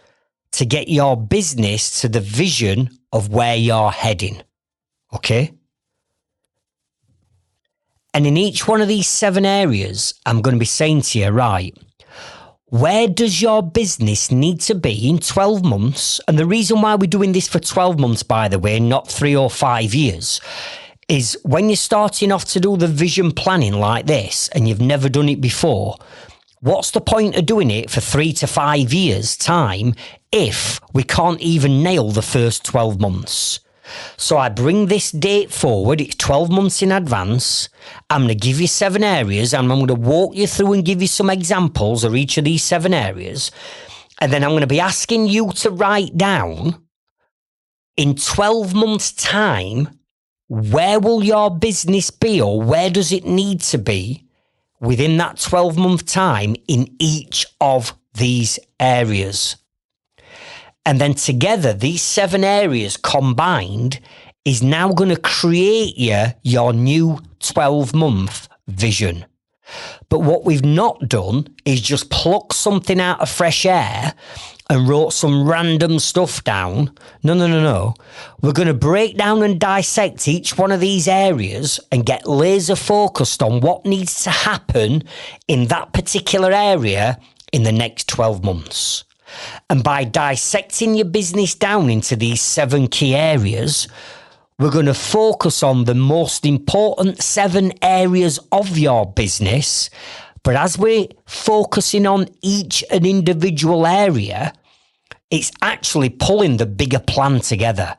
to get your business to the vision of where you're heading. Okay? And in each one of these 7 areas, I'm going to be saying to you, right, where does your business need to be in 12 months? And the reason why we're doing this for 12 months, by the way, not 3 or 5 years, is when you're starting off to do the vision planning like this and you've never done it before, what's the point of doing it for 3 to 5 years' time if we can't even nail the first 12 months? So I bring this date forward, it's 12 months in advance. I'm going to give you 7 areas and I'm going to walk you through and give you some examples of each of these 7 areas. And then I'm going to be asking you to write down in 12 months' time, where will your business be or where does it need to be within that 12-month time in each of these areas. And then together, these 7 areas combined is now going to create you your new 12-month vision. But what we've not done is just pluck something out of fresh air and wrote some random stuff down. No. We're going to break down and dissect each one of these areas and get laser focused on what needs to happen in that particular area in the next 12 months. And by dissecting your business down into these 7 key areas, we're going to focus on the most important 7 areas of your business. But as we're focusing on each an individual area, it's actually pulling the bigger plan together.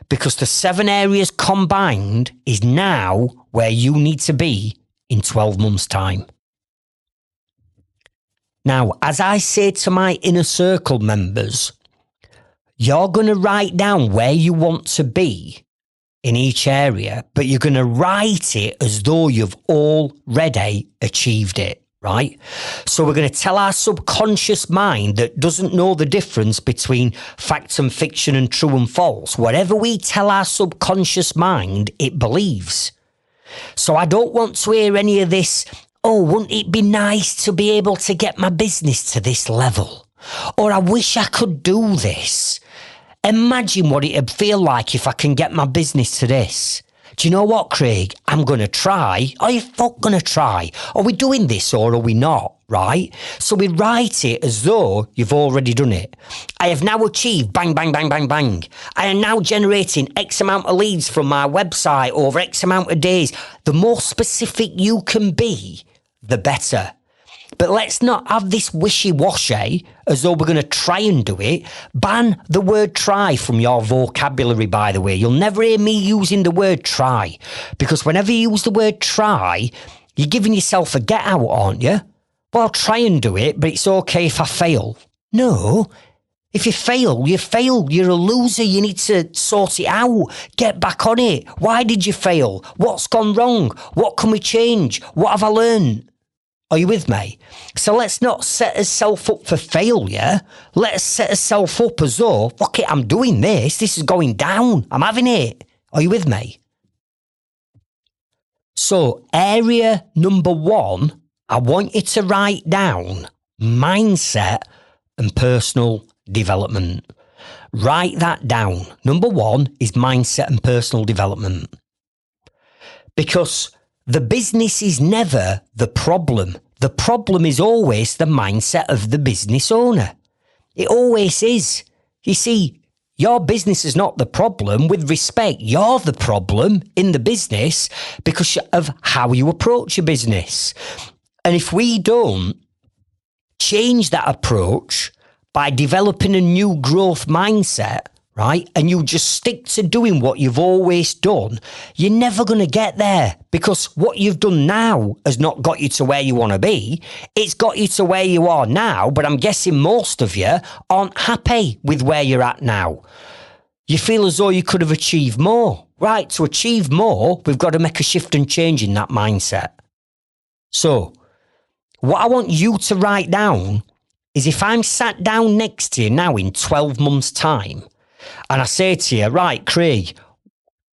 Because the 7 areas combined is now where you need to be in 12 months' time. Now, as I say to my inner circle members, you're going to write down where you want to be in each area, but you're going to write it as though you've already achieved it, right? So we're going to tell our subconscious mind that doesn't know the difference between fact and fiction and true and false. Whatever we tell our subconscious mind, it believes. So I don't want to hear any of this, oh, wouldn't it be nice to be able to get my business to this level? Or I wish I could do this. Imagine what it'd feel like if I can get my business to this. Do you know what, Craig? I'm going to try. Are you going to try? Are we doing this or are we not? Right? So we write it as though you've already done it. I have now achieved bang, bang, bang, bang, bang. I am now generating X amount of leads from my website over X amount of days. The more specific you can be, the better. But let's not have this wishy-washy as though we're going to try and do it. Ban the word try from your vocabulary, by the way. You'll never hear me using the word try. Because whenever you use the word try, you're giving yourself a get out, aren't you? Well, I'll try and do it, but it's okay if I fail. No. If you fail, you fail. You're a loser. You need to sort it out. Get back on it. Why did you fail? What's gone wrong? What can we change? What have I learned? Are you with me? So let's not set ourselves up for failure. Let's set ourselves up as though, fuck it, I'm doing this. This is going down. I'm having it. Are you with me? So area number 1, I want you to write down mindset and personal development. Write that down. Number 1 is mindset and personal development. Because the business is never the problem. The problem is always the mindset of the business owner. It always is. You see, your business is not the problem. With respect, you're the problem in the business because of how you approach your business. And if we don't change that approach by developing a new growth mindset, right, and you just stick to doing what you've always done, you're never going to get there because what you've done now has not got you to where you want to be. It's got you to where you are now, but I'm guessing most of you aren't happy with where you're at now. You feel as though you could have achieved more. Right, to achieve more, we've got to make a shift and change in that mindset. So, what I want you to write down is if I'm sat down next to you now in 12 months' time, and I say to you, right, Craig,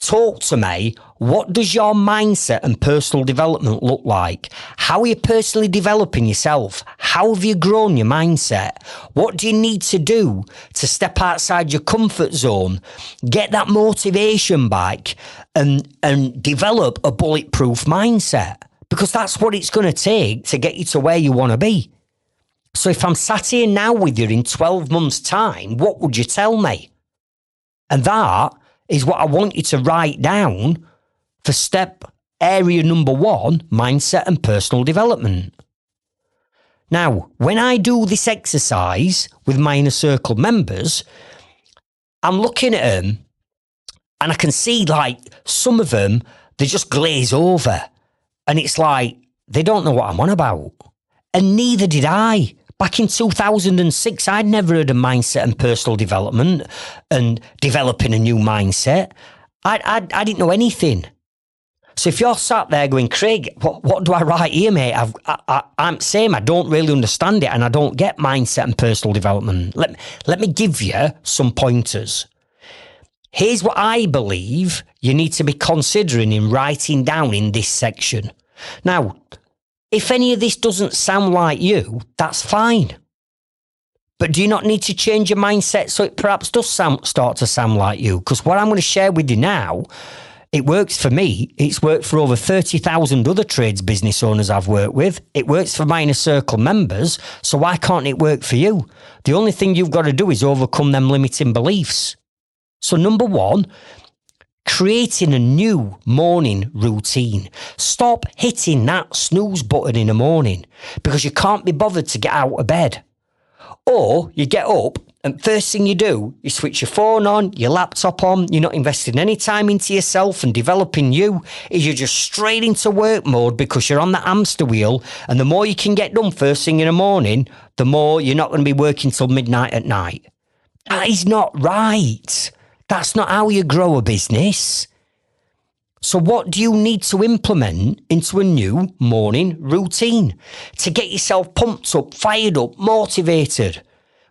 talk to me. What does your mindset and personal development look like? How are you personally developing yourself? How have you grown your mindset? What do you need to do to step outside your comfort zone, get that motivation back and develop a bulletproof mindset? Because that's what it's going to take to get you to where you want to be. So if I'm sat here now with you in 12 months' time, what would you tell me? And that is what I want you to write down for area number 1, mindset and personal development. Now, when I do this exercise with my inner circle members, I'm looking at them and I can see like some of them, they just glaze over. And it's like, they don't know what I'm on about. And neither did I. Back in 2006, I'd never heard of mindset and personal development and developing a new mindset. I didn't know anything. So if you're sat there going, Craig, what do I write here, mate? I'm saying I don't really understand it and I don't get mindset and personal development. Let me give you some pointers. Here's what I believe you need to be considering in writing down in this section. Now, if any of this doesn't sound like you, that's fine. But do you not need to change your mindset so it perhaps does start to sound like you? Because what I'm going to share with you now, it works for me. It's worked for over 30,000 other trades business owners I've worked with. It works for my inner circle members. So why can't it work for you? The only thing you've got to do is overcome them limiting beliefs. So number 1, creating a new morning routine. Stop hitting that snooze button in the morning because you can't be bothered to get out of bed. Or you get up and first thing you do, you switch your phone on, your laptop on, you're not investing any time into yourself and developing you. You're just straight into work mode because you're on the hamster wheel, and the more you can get done first thing in the morning, the more you're not going to be working till midnight at night. That is not right. That's not how you grow a business. So what do you need to implement into a new morning routine to get yourself pumped up, fired up, motivated?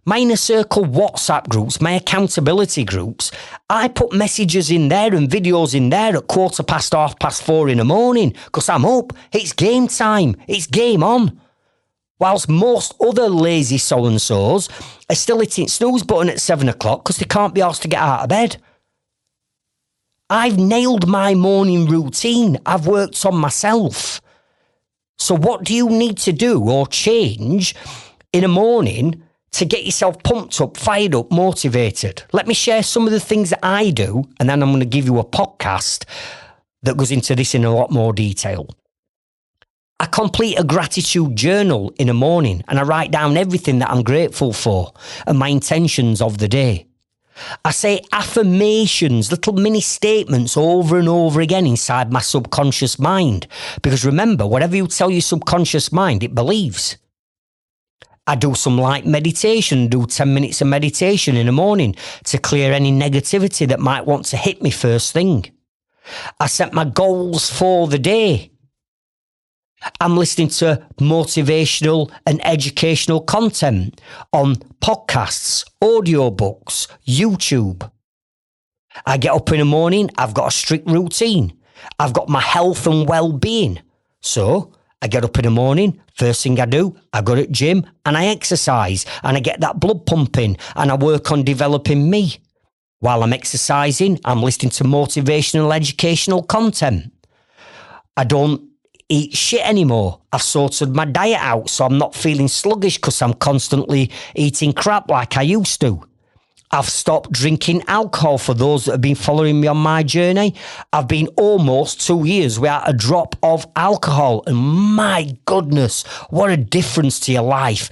My inner circle WhatsApp groups, my accountability groups, I put messages in there and videos in there at 4:15 in the morning because I'm up. It's game time. It's game on. Whilst most other lazy so-and-sos are still hitting snooze button at 7 o'clock because they can't be asked to get out of bed. I've nailed my morning routine. I've worked on myself. So what do you need to do or change in a morning to get yourself pumped up, fired up, motivated? Let me share some of the things that I do, and then I'm going to give you a podcast that goes into this in a lot more detail. I complete a gratitude journal in the morning and I write down everything that I'm grateful for and my intentions of the day. I say affirmations, little mini statements over and over again inside my subconscious mind. Because remember, whatever you tell your subconscious mind, it believes. I do some light meditation, do 10 minutes of meditation in the morning to clear any negativity that might want to hit me first thing. I set my goals for the day. I'm listening to motivational and educational content on podcasts, audiobooks, YouTube. I get up in the morning, I've got a strict routine. I've got my health and well-being. So I get up in the morning, first thing I do, I go to the gym and I exercise and I get that blood pumping and I work on developing me. While I'm exercising, I'm listening to motivational educational content. I don't eat shit anymore. I've sorted my diet out so I'm not feeling sluggish because I'm constantly eating crap like I used to. I've stopped drinking alcohol. For those that have been following me on my journey, I've been almost 2 years without a drop of alcohol. And my goodness, what a difference to your life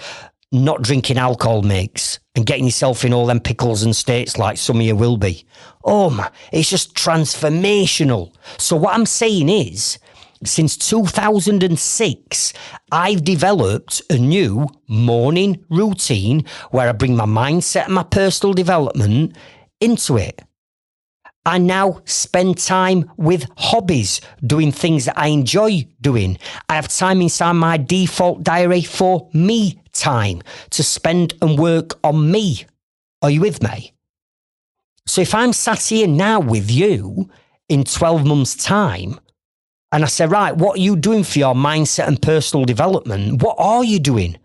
not drinking alcohol makes and getting yourself in all them pickles and states like some of you will be. It's just transformational. So what I'm saying is, since 2006, I've developed a new morning routine where I bring my mindset and my personal development into it. I now spend time with hobbies, doing things that I enjoy doing. I have time inside my default diary for me time to spend and work on me. Are you with me? So if I'm sat here now with you in 12 months' time, and I say, right, what are you doing for your mindset and personal development? What are you doing?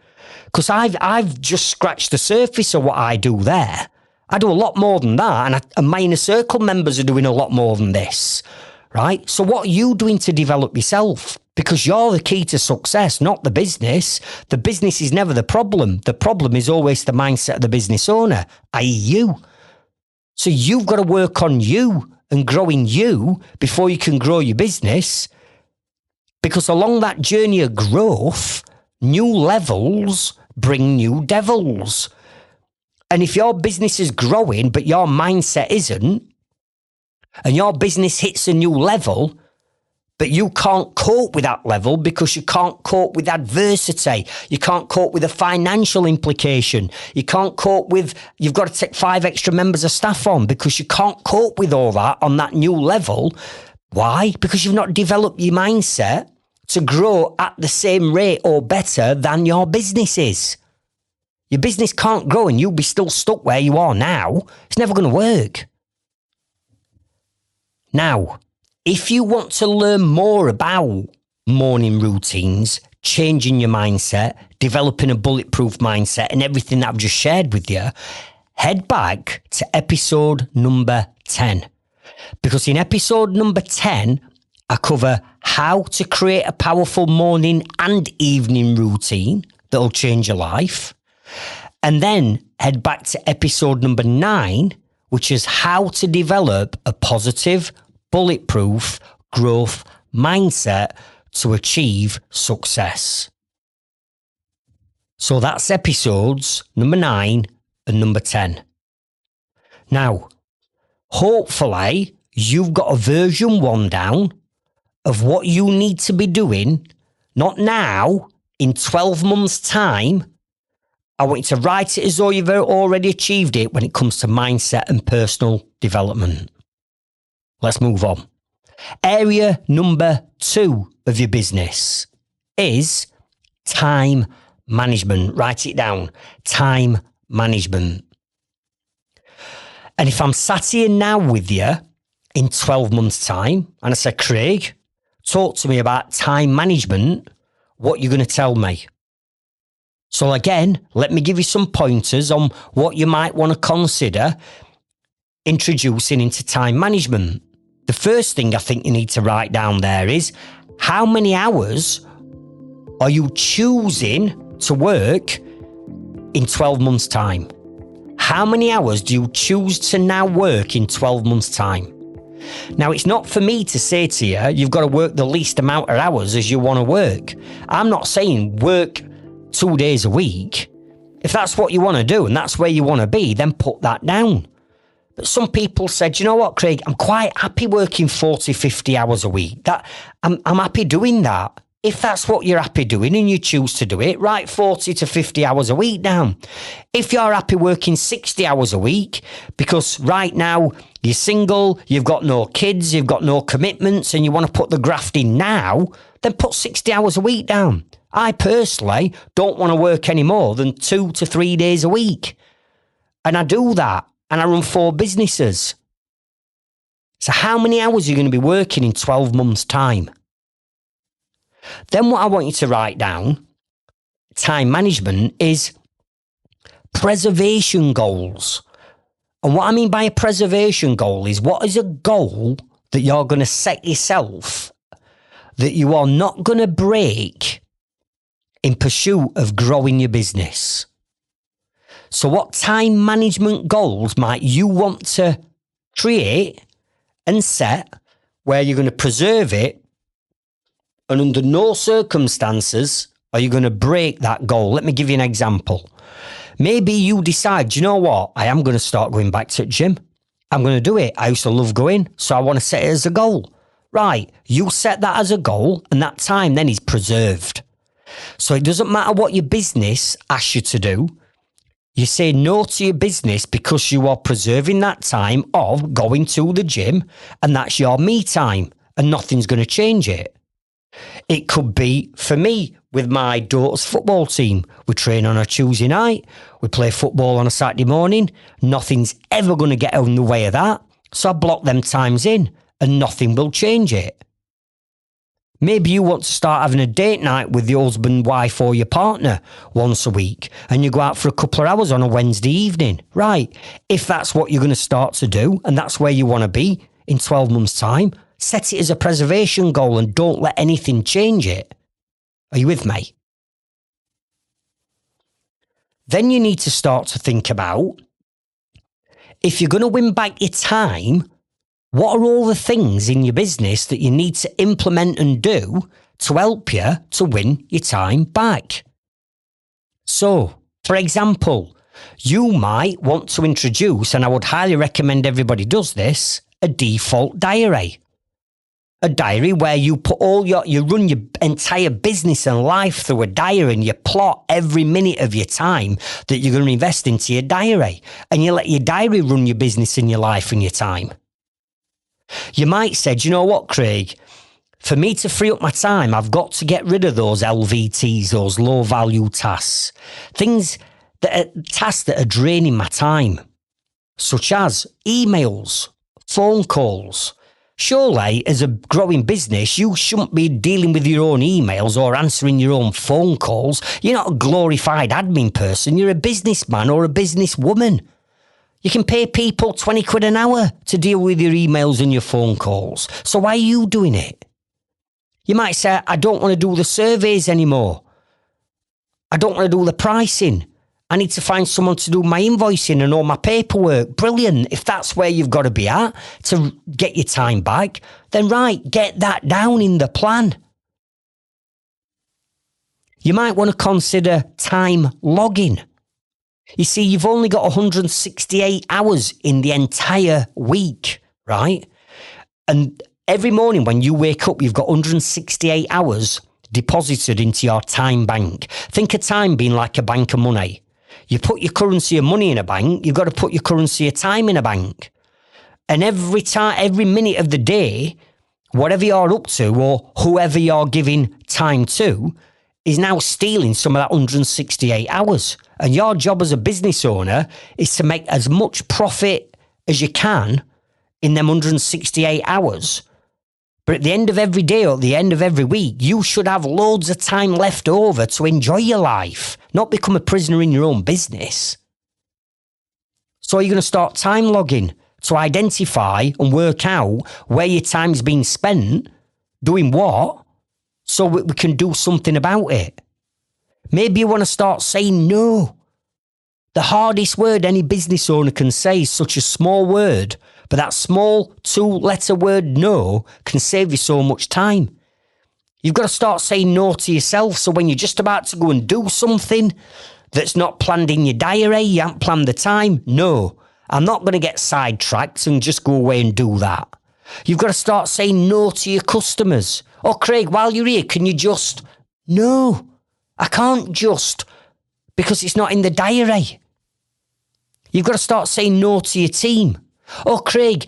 Because I've just scratched the surface of what I do there. I do a lot more than that, and my inner circle members are doing a lot more than this, right? So what are you doing to develop yourself? Because you're the key to success, not the business. The business is never the problem. The problem is always the mindset of the business owner, i.e. you. So you've got to work on you and growing you before you can grow your business. Because along that journey of growth, new levels bring new devils. And if your business is growing, but your mindset isn't, and your business hits a new level, but you can't cope with that level because you can't cope with adversity. You can't cope with a financial implication. You can't cope with, you've got to take 5 extra members of staff on because you can't cope with all that on that new level. Why? Because you've not developed your mindset to grow at the same rate or better than your business is. Your business can't grow and you'll be still stuck where you are now. It's never going to work. Now, if you want to learn more about morning routines, changing your mindset, developing a bulletproof mindset and everything that I've just shared with you, head back to episode number 10. Because in episode number 10, I cover how to create a powerful morning and evening routine that'll change your life. And then head back to episode number 9, which is how to develop a positive, bulletproof growth mindset to achieve success. So that's episodes number 9 and number 10. Now, hopefully, you've got a version 1 down of what you need to be doing, not now, in 12 months' time. I want you to write it as though you've already achieved it when it comes to mindset and personal development. Let's move on. Area number 2 of your business is time management. Write it down. Time management. And if I'm sat here now with you in 12 months' time and I say, Craig, talk to me about time management, what you're going to tell me. So again, let me give you some pointers on what you might want to consider introducing into time management. The first thing I think you need to write down there is, how many hours are you choosing to work in 12 months' time? How many hours do you choose to now work in 12 months' time? Now, it's not for me to say to you, you've got to work the least amount of hours as you want to work. I'm not saying work 2 days a week. If that's what you want to do and that's where you want to be, then put that down. But some people said, you know what, Craig, I'm quite happy working 40, 50 hours a week. I'm happy doing that. If that's what you're happy doing and you choose to do it, write 40 to 50 hours a week down. If you're happy working 60 hours a week, because right now you're single, you've got no kids, you've got no commitments, and you want to put the graft in now, then put 60 hours a week down. I personally don't want to work any more than 2 to 3 days a week. And I do that, and I run 4 businesses. So how many hours are you going to be working in 12 months' time? Then what I want you to write down, time management, is preservation goals. And what I mean by a preservation goal is, what is a goal that you're going to set yourself that you are not going to break in pursuit of growing your business? So what time management goals might you want to create and set where you're going to preserve it, and under no circumstances are you going to break that goal? Let me give you an example. Maybe you decide, you know what? I am going to start going back to the gym. I'm going to do it. I used to love going, so I want to set it as a goal. Right, you set that as a goal, and that time then is preserved. So it doesn't matter what your business asks you to do. You say no to your business because you are preserving that time of going to the gym, and that's your me time, and nothing's going to change it. It could be, for me, with my daughter's football team. We train on a Tuesday night. We play football on a Saturday morning. Nothing's ever going to get in the way of that. So I block them times in and nothing will change it. Maybe you want to start having a date night with your husband, wife or your partner once a week, and you go out for a couple of hours on a Wednesday evening. Right. If that's what you're going to start to do and that's where you want to be in 12 months' time, set it as a preservation goal and don't let anything change it. Are you with me? Then you need to start to think about, if you're going to win back your time, what are all the things in your business that you need to implement and do to help you to win your time back? So, for example, you might want to introduce, and I would highly recommend everybody does this, a default diary. A diary where you put you run your entire business and life through a diary, and you plot every minute of your time that you're going to invest into your diary, and you let your diary run your business and your life and your time. You might say, do you know what, Craig? For me to free up my time, I've got to get rid of those LVTs, those low value tasks, tasks that are draining my time, such as emails, phone calls. Surely, as a growing business, you shouldn't be dealing with your own emails or answering your own phone calls. You're not a glorified admin person. You're a businessman or a businesswoman. You can pay people 20 quid an hour to deal with your emails and your phone calls. So why are you doing it? You might say, I don't want to do the surveys anymore. I don't want to do the pricing. I need to find someone to do my invoicing and all my paperwork. Brilliant. If that's where you've got to be at to get your time back, then right, get that down in the plan. You might want to consider time logging. You see, you've only got 168 hours in the entire week, right? And every morning when you wake up, you've got 168 hours deposited into your time bank. Think of time being like a bank of money. You put your currency of money in a bank, you've got to put your currency of time in a bank. And every minute of the day, whatever you're up to or whoever you're giving time to, is now stealing some of that 168 hours. And your job as a business owner is to make as much profit as you can in them 168 hours. But at the end of every day or at the end of every week, you should have loads of time left over to enjoy your life, not become a prisoner in your own business. So you're going to start time logging to identify and work out where your time's been spent, doing what, so we can do something about it. Maybe you want to start saying no. The hardest word any business owner can say is such a small word, but that small 2-letter word no can save you so much time. You've got to start saying no to yourself, so when you're just about to go and do something that's not planned in your diary, you haven't planned the time, no, I'm not going to get sidetracked and just go away and do that. You've got to start saying no to your customers. Oh, Craig, while you're here, can you just... No, I can't just, because it's not in the diary. You've got to start saying no to your team. Oh, Craig,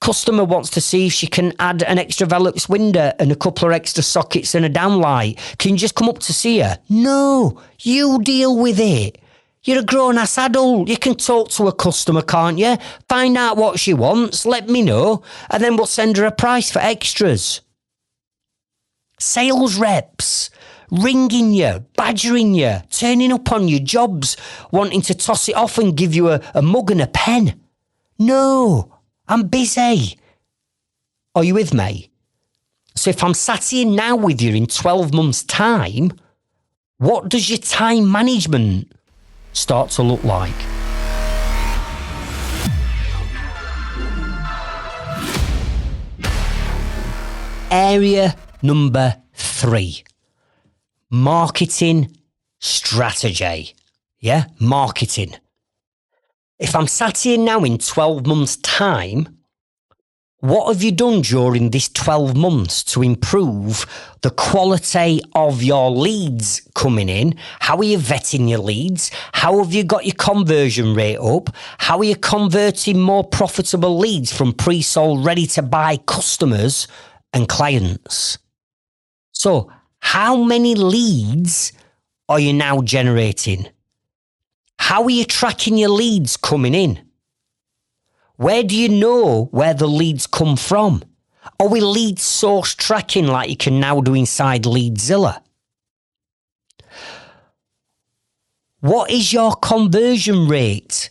customer wants to see if she can add an extra Velux window and a couple of extra sockets and a downlight. Can you just come up to see her? No, you deal with it. You're a grown-ass adult. You can talk to a customer, can't you? Find out what she wants, let me know, and then we'll send her a price for extras. Sales reps ringing you, badgering you, turning up on your jobs, wanting to toss it off and give you a mug and a pen. No, I'm busy. Are you with me? So if I'm sat here now with you in 12 months' time, what does your time management start to look like? Area number 3. Marketing strategy. Yeah, marketing. If I'm sat here now in 12 months' time, what have you done during this 12 months to improve the quality of your leads coming in? How are you vetting your leads? How have you got your conversion rate up? How are you converting more profitable leads from pre-sold, ready-to-buy customers and clients? So, how many leads are you now generating? How are you tracking your leads coming in? Where do you know where the leads come from? Are we lead source tracking like you can now do inside Leadzilla? What is your conversion rate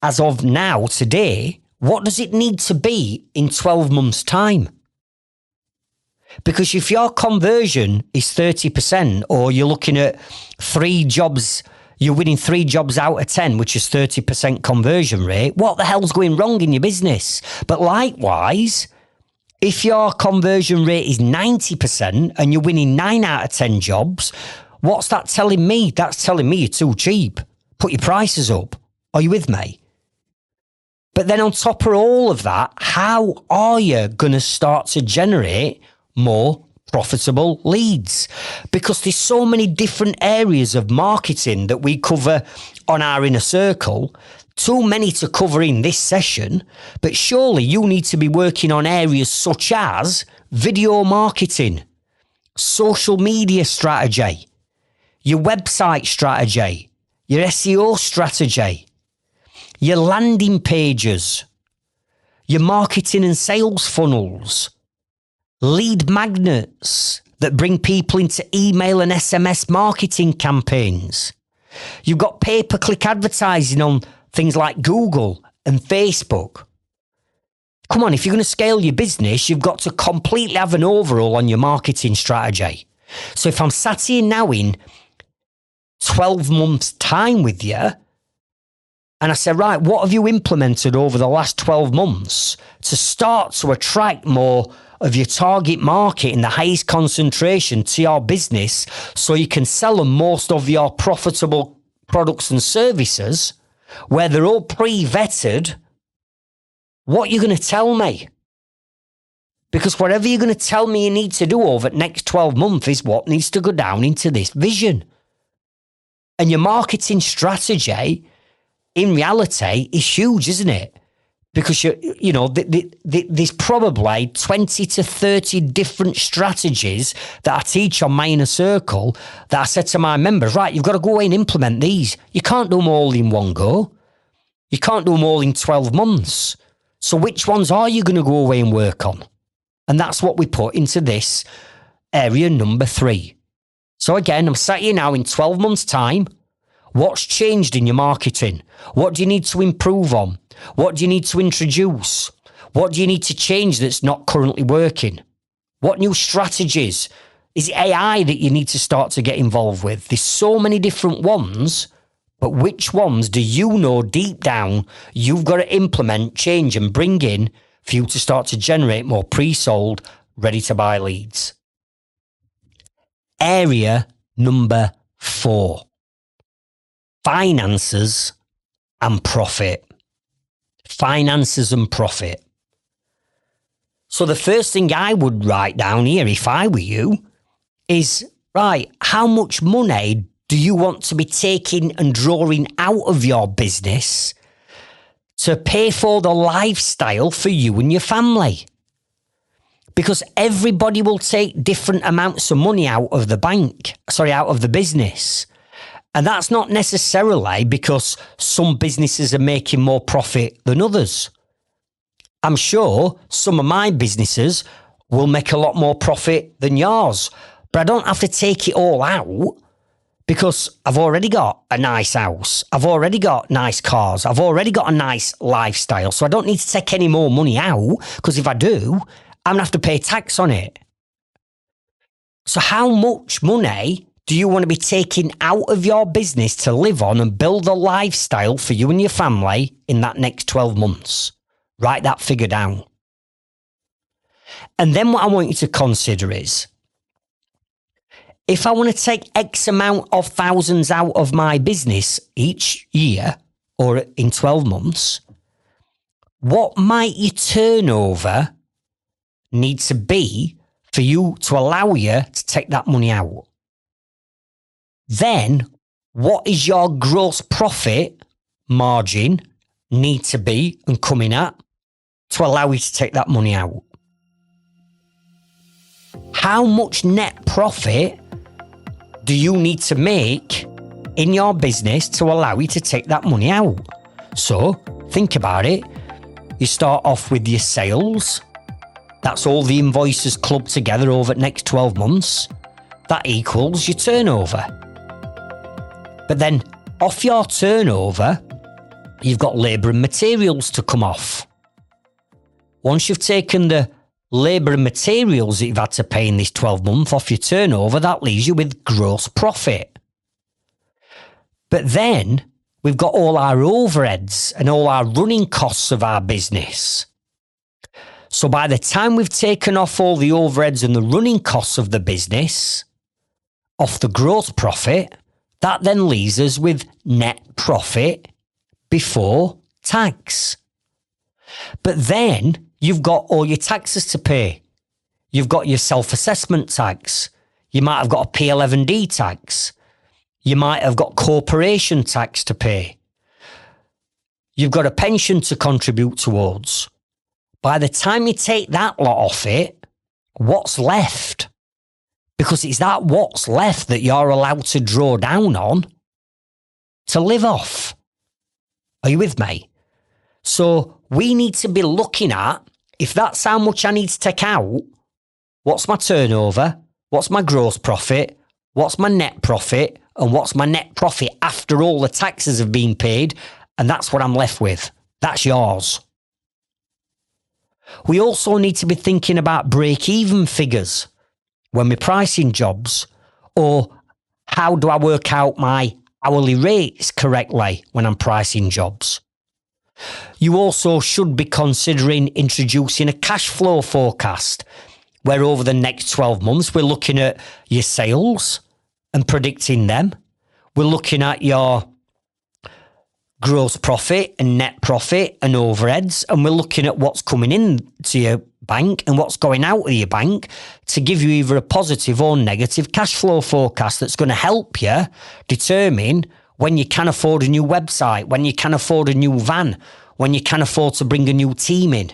as of now, today? What does it need to be in 12 months' time? Because if your conversion is 30%, or you're looking at 3 jobs, you're winning 3 jobs out of 10, which is 30% conversion rate, what the hell's going wrong in your business? But likewise, if your conversion rate is 90% and you're winning 9 out of 10 jobs, what's that telling me? That's telling me you're too cheap. Put your prices up. Are you with me? But then on top of all of that, how are you going to start to generate more profitable leads? Because there's so many different areas of marketing that we cover on our inner circle, too many to cover in this session, but surely you need to be working on areas such as video marketing, social media strategy, your website strategy, your SEO strategy, your landing pages, your marketing and sales funnels, lead magnets that bring people into email and SMS marketing campaigns. You've got pay-per-click advertising on things like Google and Facebook. Come on, if you're going to scale your business, you've got to completely have an overhaul on your marketing strategy. So if I'm sat here now in 12 months' time with you, and I say, right, what have you implemented over the last 12 months to start to attract more of your target market in the highest concentration to your business so you can sell them most of your profitable products and services where they're all pre-vetted? What are you going to tell me? Because whatever you're going to tell me you need to do over the next 12 months is what needs to go down into this vision. And your marketing strategy, in reality, is huge, isn't it? Because, there's probably 20 to 30 different strategies that I teach on my inner circle that I said to my members, right, you've got to go away and implement these. You can't do them all in one go. You can't do them all in 12 months. So which ones are you going to go away and work on? And that's what we put into this area number 3. So again, I'm sat here now in 12 months' time. What's changed in your marketing? What do you need to improve on? What do you need to introduce? What do you need to change that's not currently working? What new strategies? Is it AI that you need to start to get involved with? There's so many different ones, but which ones do you know deep down you've got to implement, change and bring in for you to start to generate more pre-sold, ready-to-buy leads? Area number 4. Finances and profit. Finances and profit. So the first thing I would write down here if I were you is, right, how much money do you want to be taking and drawing out of your business to pay for the lifestyle for you and your family? Because everybody will take different amounts of money out of the business. And that's not necessarily because some businesses are making more profit than others. I'm sure some of my businesses will make a lot more profit than yours, but I don't have to take it all out because I've already got a nice house. I've already got nice cars. I've already got a nice lifestyle. So I don't need to take any more money out because if I do, I'm going to have to pay tax on it. So how much money do you want to be taking out of your business to live on and build a lifestyle for you and your family in that next 12 months? Write that figure down. And then what I want you to consider is, if I want to take X amount of thousands out of my business each year or in 12 months, what might your turnover need to be for you to allow you to take that money out? Then, what is your gross profit margin need to be and coming at to allow you to take that money out? How much net profit do you need to make in your business to allow you to take that money out? So, think about it. You start off with your sales. That's all the invoices clubbed together over the next 12 months. That equals your turnover. But then off your turnover, you've got labour and materials to come off. Once you've taken the labour and materials that you've had to pay in this 12 month off your turnover, that leaves you with gross profit. But then we've got all our overheads and all our running costs of our business. So by the time we've taken off all the overheads and the running costs of the business, off the gross profit, that then leaves us with net profit before tax. But then you've got all your taxes to pay. You've got your self-assessment tax. You might have got a P11D tax. You might have got corporation tax to pay. You've got a pension to contribute towards. By the time you take that lot off it, what's left? Because it's that what's left that you're allowed to draw down on to live off. Are you with me? So we need to be looking at, if that's how much I need to take out, what's my turnover, what's my gross profit, what's my net profit, and what's my net profit after all the taxes have been paid, and that's what I'm left with. That's yours. We also need to be thinking about break-even figures when we're pricing jobs, or how do I work out my hourly rates correctly when I'm pricing jobs? You also should be considering introducing a cash flow forecast, where over the next 12 months, we're looking at your sales and predicting them. We're looking at your gross profit and net profit and overheads, and we're looking at what's coming in to your bank and what's going out of your bank to give you either a positive or negative cash flow forecast that's going to help you determine when you can afford a new website, when you can afford a new van, when you can afford to bring a new team in.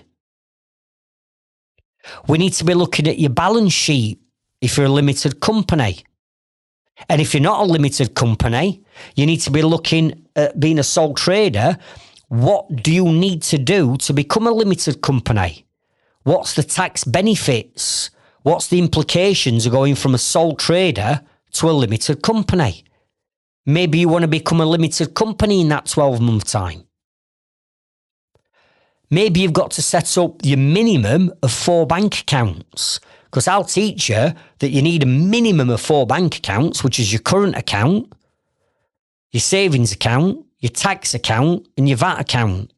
We need to be looking at your balance sheet if you're a limited company. And if you're not a limited company, you need to be looking at being a sole trader. What do you need to do to become a limited company? What's the tax benefits? What's the implications of going from a sole trader to a limited company? Maybe you want to become a limited company in that 12-month time. Maybe you've got to set up your minimum of 4 bank accounts, because I'll teach you that you need a minimum of 4 bank accounts, which is your current account, your savings account, your tax account, and your VAT account.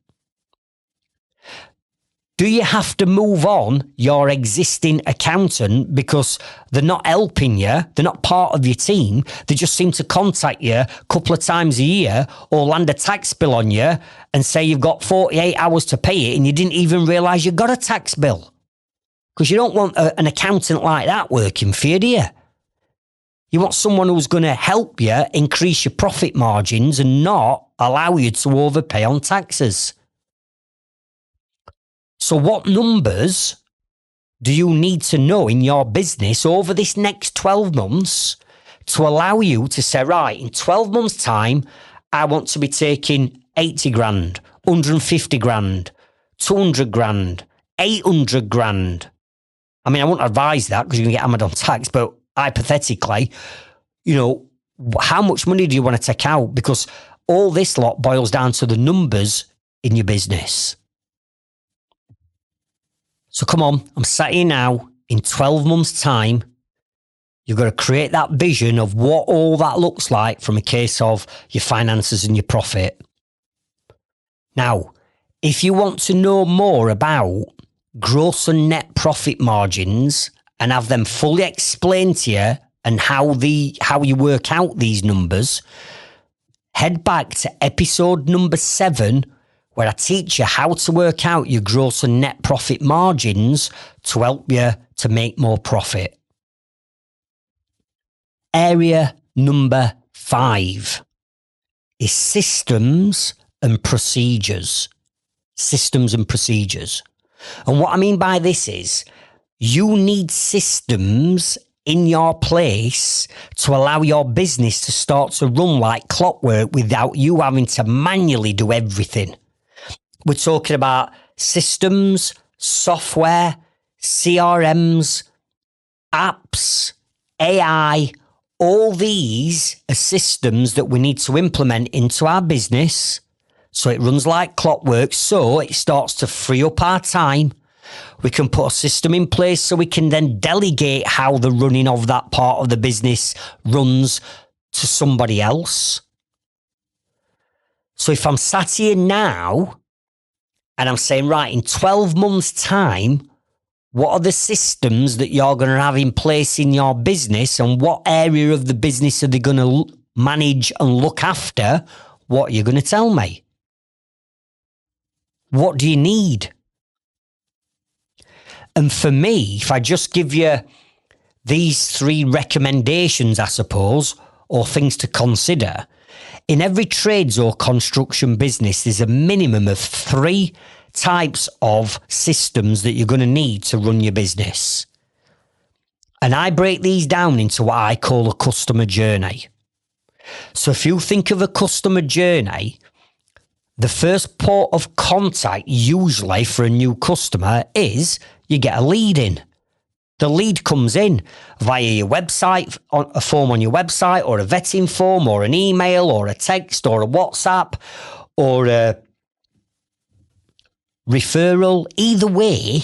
Do you have to move on your existing accountant because they're not helping you, they're not part of your team, they just seem to contact you a couple of times a year or land a tax bill on you and say you've got 48 hours to pay it and you didn't even realise you got a tax bill? Because you don't want an accountant like that working for you, do you? You want someone who's going to help you increase your profit margins and not allow you to overpay on taxes. So what numbers do you need to know in your business over this next 12 months to allow you to say, right, in 12 months' time, I want to be taking 80 grand, 150 grand, 200 grand, 800 grand. I mean, I wouldn't advise that because you're going to get hammered on tax, but hypothetically, you know, how much money do you want to take out? Because all this lot boils down to the numbers in your business. So come on, I'm sat here now. In 12 months' time, you've got to create that vision of what all that looks like from a case of your finances and your profit. Now, if you want to know more about gross and net profit margins and have them fully explained to you and how you work out these numbers, head back to episode number 7, where I teach you how to work out your gross and net profit margins to help you to make more profit. Area number 5 is systems and procedures. Systems and procedures. And what I mean by this is you need systems in your place to allow your business to start to run like clockwork without you having to manually do everything. We're talking about systems, software, CRMs, apps, AI. All these are systems that we need to implement into our business so it runs like clockwork, so it starts to free up our time. We can put a system in place so we can then delegate how the running of that part of the business runs to somebody else. So if I'm sat here now and I'm saying, right, in 12 months' time, what are the systems that you're going to have in place in your business and what area of the business are they going to manage and look after? What are you going to tell me? What do you need? And for me, if I just give you these 3 recommendations, I suppose, or things to consider, in every trades or construction business, there's a minimum of 3 types of systems that you're going to need to run your business. And I break these down into what I call a customer journey. So if you think of a customer journey, the first port of contact usually for a new customer is you get a lead in. The lead comes in via your website, a form on your website, or a vetting form, or an email, or a text, or a WhatsApp, or a referral. Either way,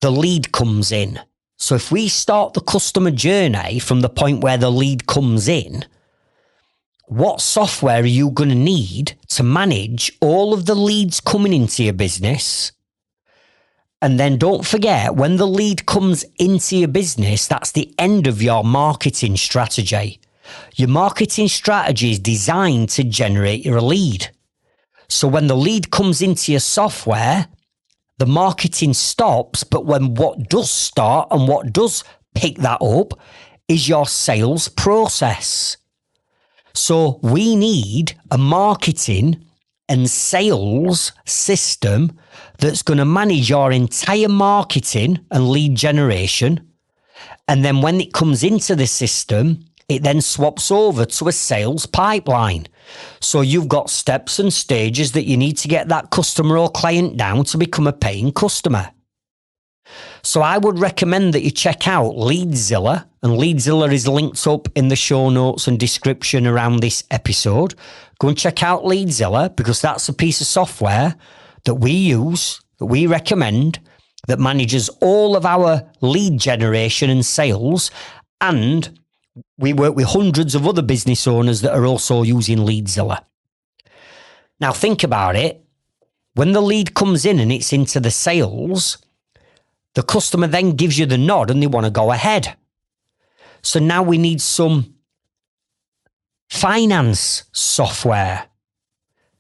the lead comes in. So if we start the customer journey from the point where the lead comes in, what software are you going to need to manage all of the leads coming into your business? And then don't forget, when the lead comes into your business, that's the end of your marketing strategy. Your marketing strategy is designed to generate your lead. So when the lead comes into your software, the marketing stops, but what does start and what does pick that up is your sales process. So we need a marketing and sales system that's going to manage your entire marketing and lead generation. And then when it comes into the system, it then swaps over to a sales pipeline. So you've got steps and stages that you need to get that customer or client down to become a paying customer. So I would recommend that you check out Leadzilla, and Leadzilla is linked up in the show notes and description around this episode. Go and check out Leadzilla, because that's a piece of software that we use, that we recommend, that manages all of our lead generation and sales. And we work with hundreds of other business owners that are also using Leadzilla. Now think about it. When the lead comes in and it's into the sales, the customer then gives you the nod and they want to go ahead. So now we need some finance software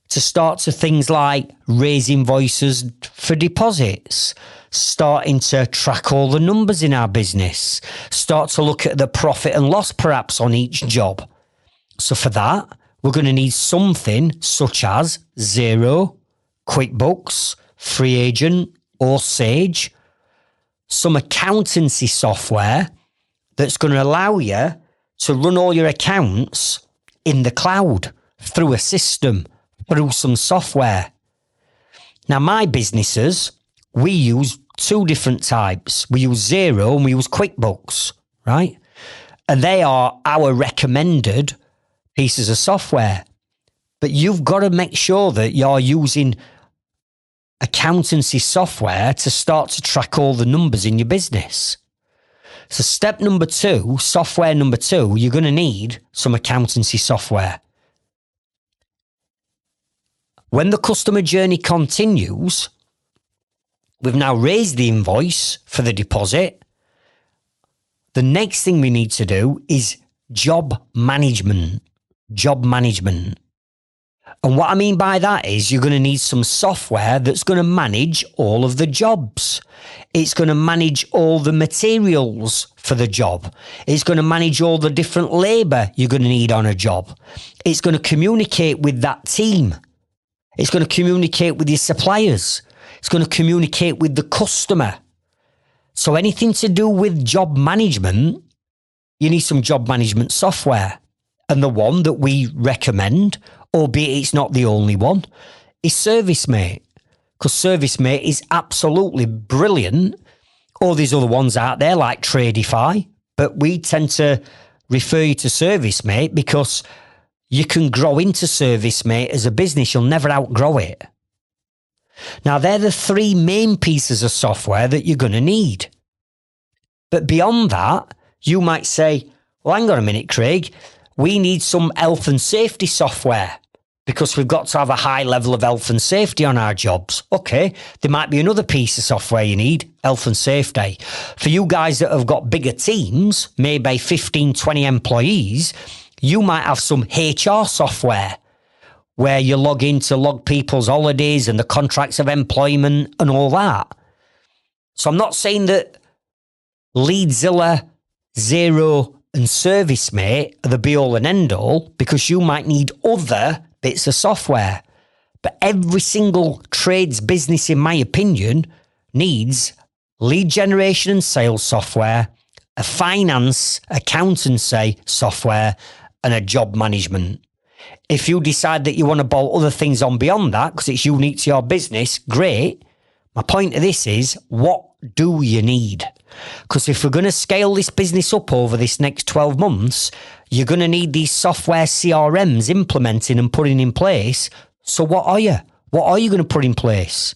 to start to things like raise invoices for deposits, starting to track all the numbers in our business, start to look at the profit and loss perhaps on each job. So for that, we're going to need something such as Xero, QuickBooks, Free Agent, or Sage, some accountancy software that's going to allow you to run all your accounts in the cloud through a system, through some software. Now, my businesses, we use two different types. We use Xero and we use QuickBooks, right? And they are our recommended pieces of software. But you've got to make sure that you're using accountancy software to start to track all the numbers in your business. So step number two, software number two, you're going to need some accountancy software. When the customer journey continues, we've now raised the invoice for the deposit. The next thing we need to do is job management. Job management. And what I mean by that is you're going to need some software that's going to manage all of the jobs. It's going to manage all the materials for the job. It's going to manage all the different labour you're going to need on a job. It's going to communicate with that team. It's going to communicate with your suppliers. It's going to communicate with the customer. So anything to do with job management, you need some job management software. And the one that we recommend, albeit it's not the only one, is ServiceMate. Because ServiceMate is absolutely brilliant. Or there's other ones out there like Tradify, but we tend to refer you to ServiceMate because you can grow into ServiceMate as a business. You'll never outgrow it. Now, they're the three main pieces of software that you're going to need. But beyond that, you might say, well, hang on a minute, Craig. We need some health and safety software because we've got to have a high level of health and safety on our jobs. Okay, there might be another piece of software you need, health and safety. For you guys that have got bigger teams, maybe 15, 20 employees, you might have some HR software where you log in to log people's holidays and the contracts of employment and all that. So I'm not saying that Leadzilla, Xero, and ServiceMate are the be-all and end-all, because you might need other bits of software. But every single trades business, in my opinion, needs lead generation and sales software, a finance, accountancy software, and a job management. If you decide that you want to bolt other things on beyond that, because it's unique to your business, great. My point of this is, what do you need? Because if we're going to scale this business up over this next 12 months, you're going to need these software CRMs implementing and putting in place. So what are you? What are you going to put in place?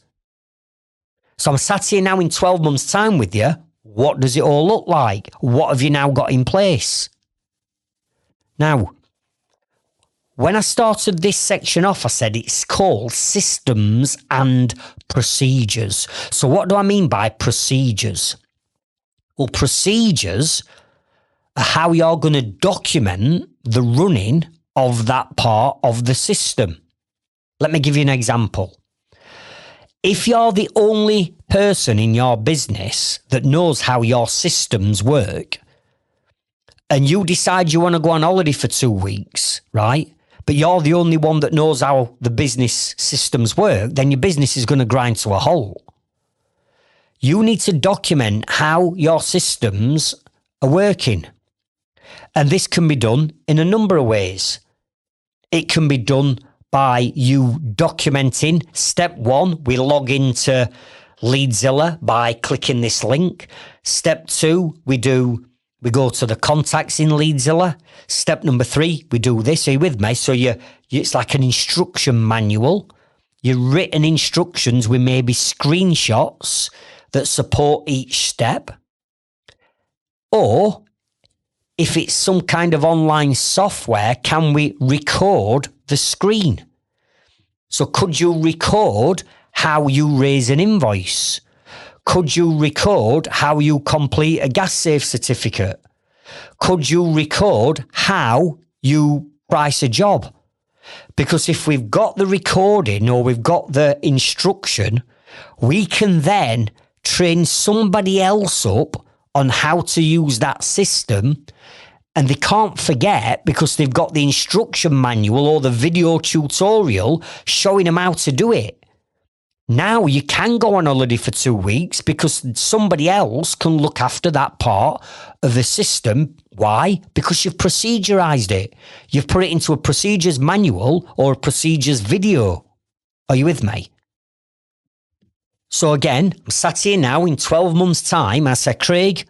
So I'm sat here now in 12 months' time with you. What does it all look like? What have you now got in place? Now, when I started this section off, I said it's called systems and procedures. So what do I mean by procedures? Well, procedures are how you're going to document the running of that part of the system. Let me give you an example. If you're the only person in your business that knows how your systems work, and you decide you want to go on holiday for 2 weeks, right? but you're the only one that knows how the business systems work, then your business is going to grind to a halt. You need to document how your systems are working. And this can be done in a number of ways. It can be done by you documenting. Step 1, we log into Leadzilla by clicking this link. Step 2, we go to the contacts in Leadzilla. Step number 3, we do this. Are you with me? So it's like an instruction manual. Your written instructions with maybe screenshots that support each step. Or if it's some kind of online software, can we record the screen? So could you record how you raise an invoice? Could you record how you complete a gas safe certificate? Could you record how you price a job? Because if we've got the recording or we've got the instruction, we can then train somebody else up on how to use that system, and they can't forget because they've got the instruction manual or the video tutorial showing them how to do it. Now you can go on holiday for 2 weeks because somebody else can look after that part of the system. Why? Because you've procedurized it. You've put it into a procedures manual or a procedures video. Are you with me? So again, I'm sat here now in 12 months' time. I say, Craig,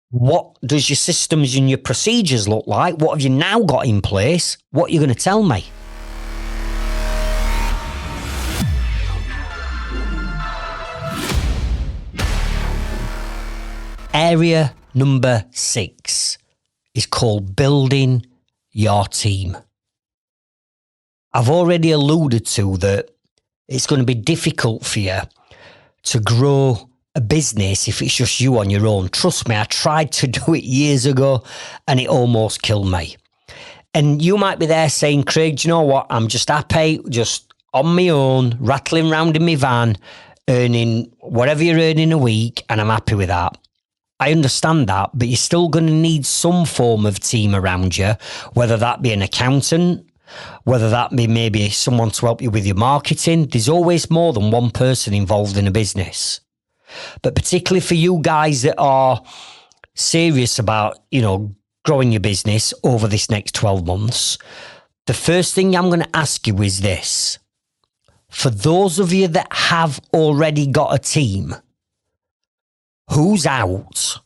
what does your systems and your procedures look like? What have you now got in place? What are you going to tell me? Area number 6 is called building your team. I've already alluded to that it's going to be difficult for you to grow a business if it's just you on your own. Trust me, I tried to do it years ago and it almost killed me. And you might be there saying, Craig, do you know what? I'm just happy, just on my own, rattling around in my van, earning whatever you're earning a week, and I'm happy with that. I understand that, but you're still going to need some form of team around you, whether that be an accountant, whether that be maybe someone to help you with your marketing. There's always more than one person involved in a business. But particularly for you guys that are serious about, growing your business over this next 12 months, the first thing I'm going to ask you is this. For those of you that have already got a team, who's out?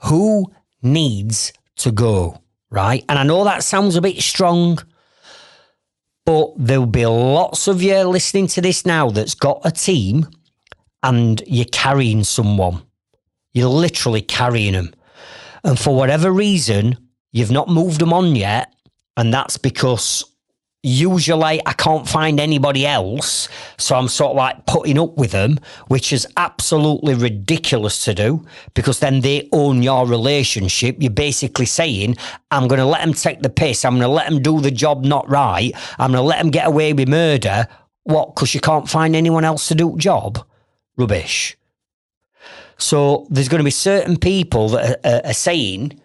Who needs to go, right? And I know that sounds a bit strong, but there'll be lots of you listening to this now that's got a team and you're carrying someone. You're literally carrying them. And for whatever reason, you've not moved them on yet. And that's because usually I can't find anybody else. So I'm sort of like putting up with them, which is absolutely ridiculous to do because then they own your relationship. You're basically saying, I'm going to let them take the piss. I'm going to let them do the job not right. I'm going to let them get away with murder. What? Because you can't find anyone else to do the job? Rubbish. So there's going to be certain people that are saying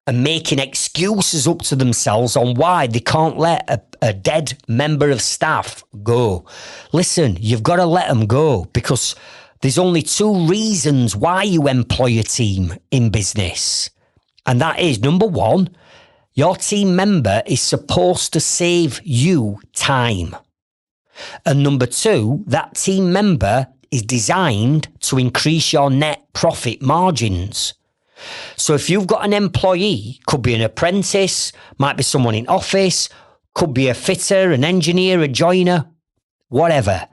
and making excuses up to themselves on why they can't let a dead member of staff go. Listen, you've got to let them go because there's only 2 reasons why you employ a team in business. And that is, number 1, your team member is supposed to save you time. And number 2, that team member is designed to increase your net profit margins. So if you've got an employee, could be an apprentice, might be someone in office, could be a fitter, an engineer, a joiner, whatever.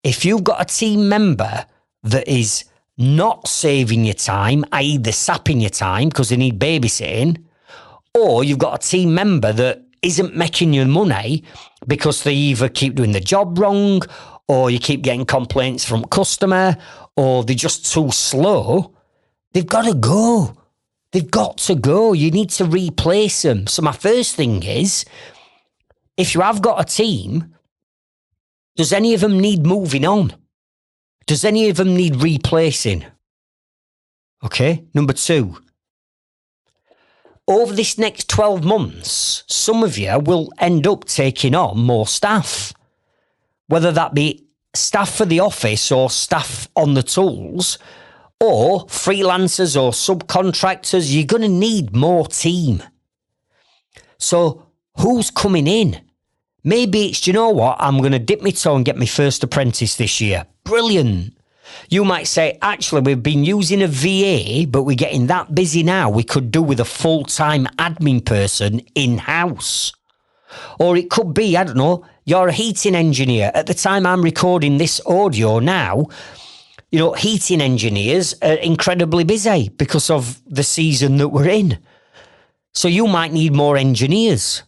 If you've got a team member that is not saving your time, i.e. they're sapping your time because they need babysitting, or you've got a team member that isn't making you money because they either keep doing the job wrong, or you keep getting complaints from customer, or they're just too slow, they've got to go. They've got to go. You need to replace them. So my first thing is, if you have got a team, does any of them need moving on? Does any of them need replacing? Okay. Number 2, over this next 12 months, some of you will end up taking on more staff, whether that be staff for the office or staff on the tools or freelancers or subcontractors. You're going to need more team. So who's coming in? Maybe it's, do you know what? I'm going to dip my toe and get my first apprentice this year. Brilliant. You might say, actually, we've been using a VA, but we're getting that busy now. We could do with a full-time admin person in-house. Or it could be, I don't know, you're a heating engineer. At the time I'm recording this audio now, you know, heating engineers are incredibly busy because of the season that we're in. So you might need more engineers.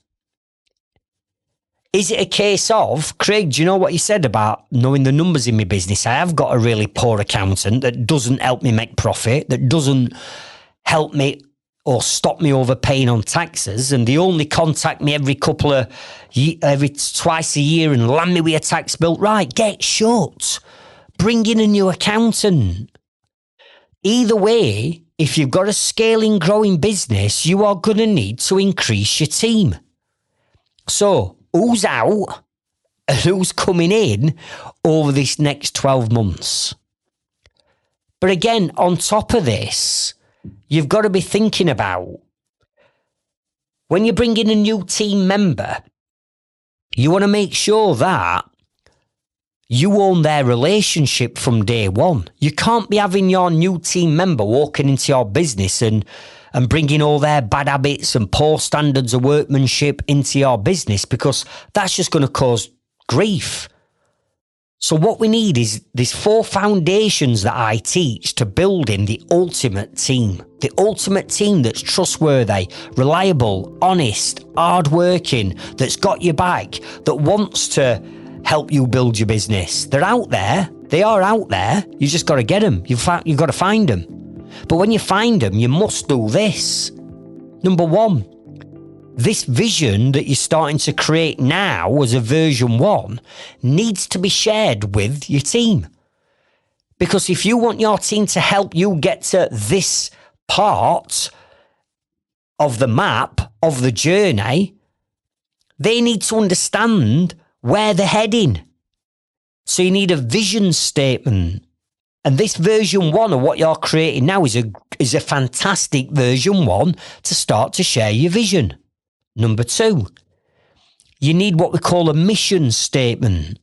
Is it a case of, Craig, do you know what you said about knowing the numbers in my business? I have got a really poor accountant that doesn't help me make profit, that doesn't help me or stop me overpaying on taxes, and they only contact me every twice a year and land me with a tax bill. Right, get shut. Bring in a new accountant. Either way, if you've got a scaling, growing business, you are going to need to increase your team. So, who's out and who's coming in over this next 12 months? But again, on top of this, you've got to be thinking about when you bring in a new team member, you want to make sure that you own their relationship from day one. You can't be having your new team member walking into your business and bringing all their bad habits and poor standards of workmanship into your business, because that's just going to cause grief. So what we need is these 4 foundations that I teach to building the ultimate team that's trustworthy, reliable, honest, hardworking, that's got your back, that wants to help you build your business. They're out there. They are out there. You just got to get them. You've got to find them. But when you find them, you must do this. Number 1, this vision that you're starting to create now as a version 1 needs to be shared with your team. Because if you want your team to help you get to this part of the map, of the journey, they need to understand where they're heading. So you need a vision statement. And this version 1 of what you're creating now is a fantastic version 1 to start to share your vision. Number 2, you need what we call a mission statement.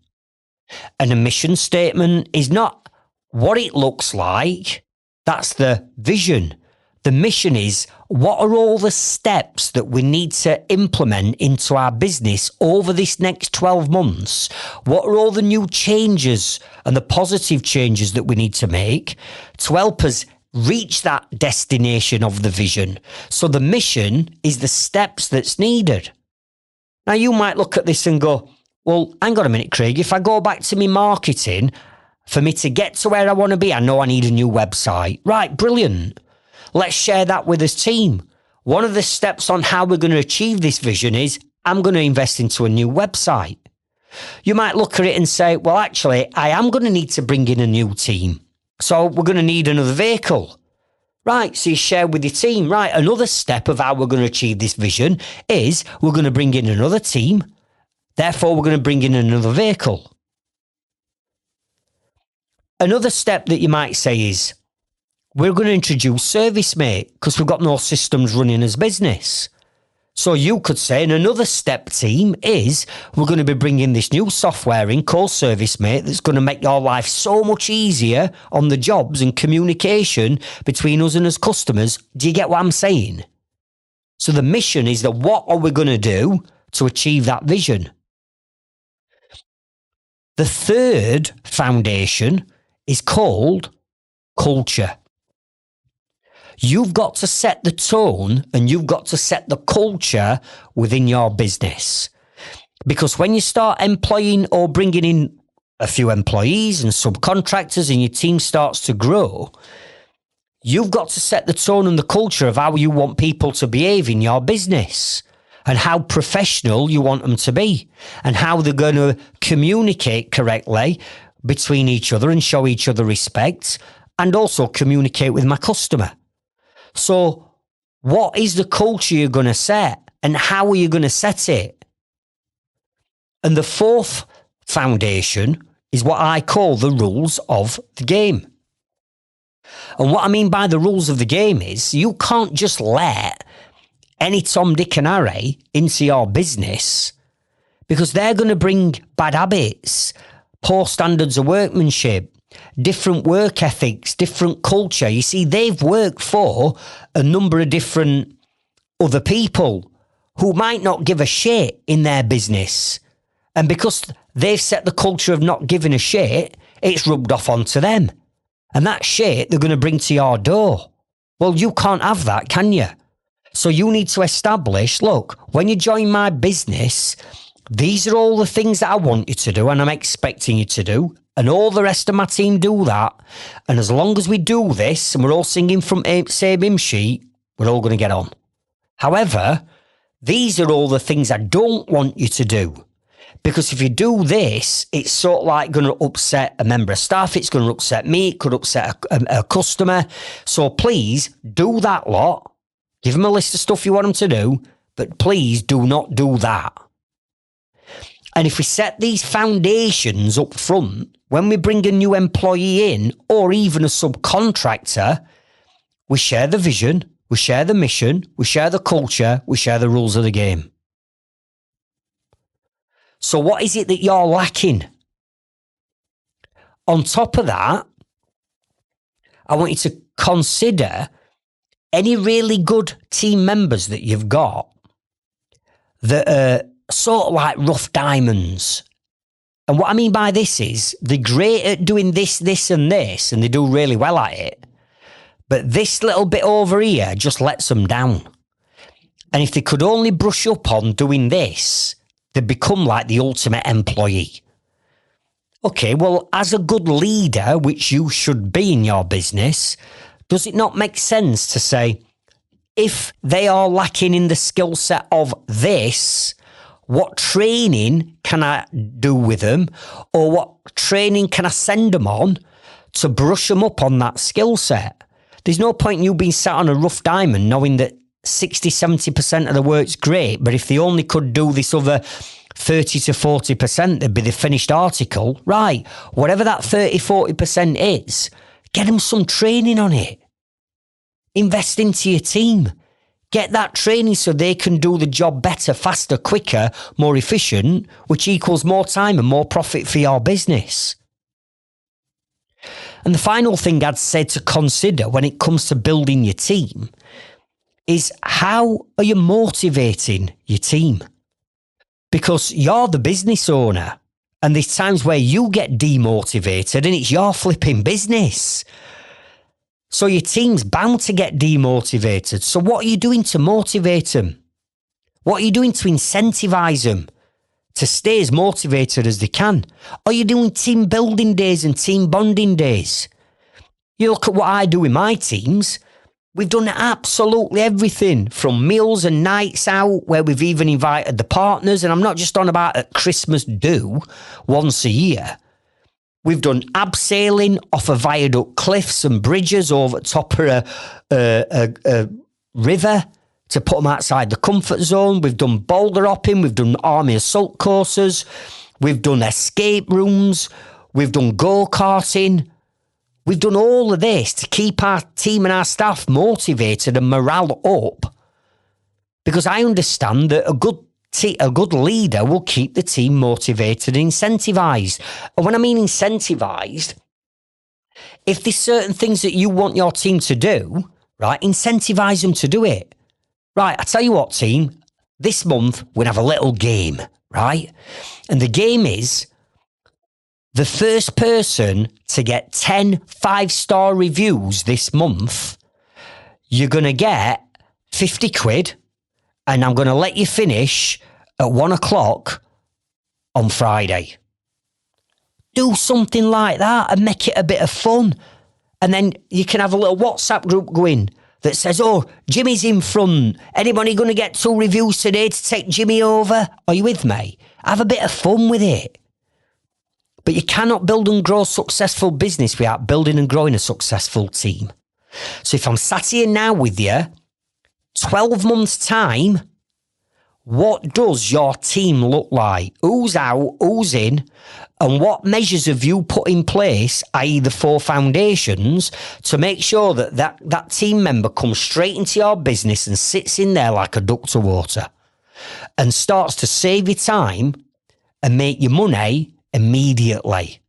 And a mission statement is not what it looks like. That's the vision. The mission is, what are all the steps that we need to implement into our business over this next 12 months? What are all the new changes and the positive changes that we need to make to help us reach that destination of the vision? So the mission is the steps that's needed. Now you might look at this and go, well, hang on a minute, Craig, if I go back to my marketing, for me to get to where I want to be, I know I need a new website. Right, brilliant. Let's share that with this team. One of the steps on how we're going to achieve this vision is I'm going to invest into a new website. You might look at it and say, well, actually, I am going to need to bring in a new team. So we're going to need another vehicle. Right, so you share with your team. Right, another step of how we're going to achieve this vision is we're going to bring in another team. Therefore, we're going to bring in another vehicle. Another step that you might say is, we're going to introduce ServiceMate because we've got no systems running as business. So you could say, and another step, team, is we're going to be bringing this new software in called ServiceMate that's going to make your life so much easier on the jobs and communication between us and as customers. Do you get what I'm saying? So the mission is that what are we going to do to achieve that vision? The third foundation is called culture. You've got to set the tone and you've got to set the culture within your business. Because when you start employing or bringing in a few employees and subcontractors and your team starts to grow, you've got to set the tone and the culture of how you want people to behave in your business and how professional you want them to be and how they're going to communicate correctly between each other and show each other respect and also communicate with my customer. So What is the culture you're going to set, and how are you going to set it? And the fourth foundation is what I call the rules of the game. And what I mean by the rules of the game is you can't just let any Tom, Dick and Harry into your business, because they're going to bring bad habits, poor standards of workmanship, different work ethics, different culture. You see, they've worked for a number of different other people who might not give a shit in their business. And because they've set the culture of not giving a shit, it's rubbed off onto them. And that shit they're going to bring to your door. Well, you can't have that, can you? So you need to establish, look, when you join my business, these are all the things that I want you to do and I'm expecting you to do. And all the rest of my team do that. And as long as we do this and we're all singing from same hymn sheet, we're all going to get on. However, these are all the things I don't want you to do. Because if you do this, it's sort of like going to upset a member of staff. It's going to upset me. It could upset a customer. So please do that lot. Give them a list of stuff you want them to do. But please do not do that. And if we set these foundations up front, when we bring a new employee in or even a subcontractor, we share the vision, we share the mission, we share the culture, we share the rules of the game. So what is it that you're lacking? On top of that, I want you to consider any really good team members that you've got that are sort of like rough diamonds. And what I mean by this is they're great at doing this, this and this, and they do really well at it. But this little bit over here just lets them down. And if they could only brush up on doing this, they'd become like the ultimate employee. Okay, well, as a good leader, which you should be in your business, does it not make sense to say, if they are lacking in the skill set of this, what training can I do with them, or what training can I send them on to brush them up on that skill set? There's no point in you being sat on a rough diamond knowing that 60, 70% of the work's great, but if they only could do this other 30 to 40%, they'd be the finished article. Right, whatever that 30, 40% is, get them some training on it. Invest into your team. Get that training so they can do the job better, faster, quicker, more efficient, which equals more time and more profit for your business. And the final thing I'd say to consider when it comes to building your team is, how are you motivating your team? Because you're the business owner and there's times where you get demotivated and it's your flipping business. So your team's bound to get demotivated. So what are you doing to motivate them? What are you doing to incentivize them to stay as motivated as they can? Are you doing team building days and team bonding days? You look at what I do with my teams. We've done absolutely everything from meals and nights out where we've even invited the partners. And I'm not just on about at Christmas do once a year. We've done abseiling off of viaduct cliffs and bridges over the top of a river to put them outside the comfort zone. We've done boulder hopping. We've done army assault courses. We've done escape rooms. We've done go-karting. We've done all of this to keep our team and our staff motivated and morale up, because I understand that a good leader will keep the team motivated and incentivised. And when I mean incentivised, if there's certain things that you want your team to do, right, incentivise them to do it. Right, I tell you what, team, this month we'll have a little game, right? And the game is the first person to get 10 5-star reviews this month, you're going to get 50 quid, and I'm going to let you finish at 1 o'clock on Friday. Do something like that and make it a bit of fun. And then you can have a little WhatsApp group going that says, oh, Jimmy's in front. Anybody going to get 2 reviews today to take Jimmy over? Are you with me? Have a bit of fun with it. But you cannot build and grow a successful business without building and growing a successful team. So if I'm sat here now with you, 12 months' time, what does your team look like? Who's out, who's in, and what measures have you put in place, i.e. the 4 foundations, to make sure that team member comes straight into your business and sits in there like a duck to water and starts to save you time and make you money immediately.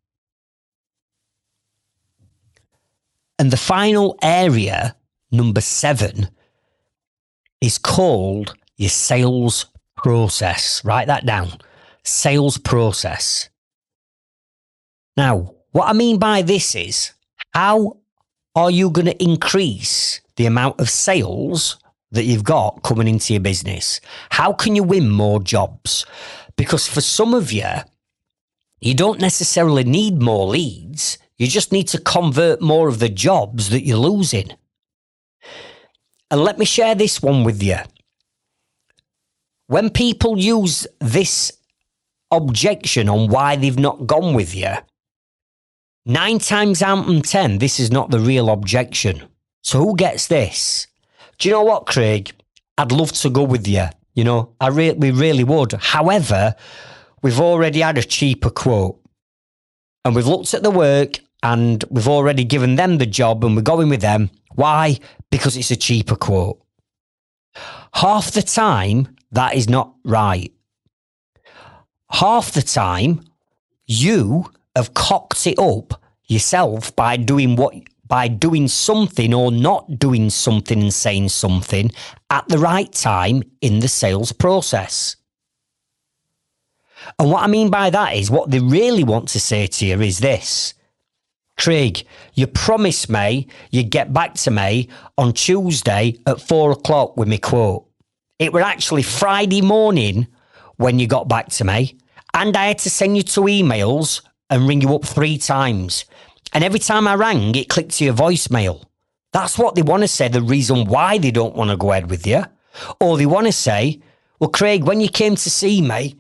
And the final area, number 7, is called your sales process. Write that down. Sales process. Now, what I mean by this is, how are you going to increase the amount of sales that you've got coming into your business? How can you win more jobs? Because for some of you, you don't necessarily need more leads. You just need to convert more of the jobs that you're losing. And let me share this one with you. When people use this objection on why they've not gone with you, 9 times out of 10, this is not the real objection. So who gets this? Do you know what, Craig? I'd love to go with you. You know, we really would. However, we've already had a cheaper quote. And we've looked at the work and we've already given them the job and we're going with them. Why? Because it's a cheaper quote. Half the time, that is not right. Half the time, you have cocked it up yourself by doing something or not doing something and saying something at the right time in the sales process. And what I mean by that is what they really want to say to you is this: Craig, you promised me you'd get back to me on Tuesday at 4:00 with my quote. It were actually Friday morning when you got back to me, and I had to send you 2 emails and ring you up 3 times. And every time I rang, it clicked to your voicemail. That's what they want to say, the reason why they don't want to go ahead with you. Or they want to say, well, Craig, when you came to see me,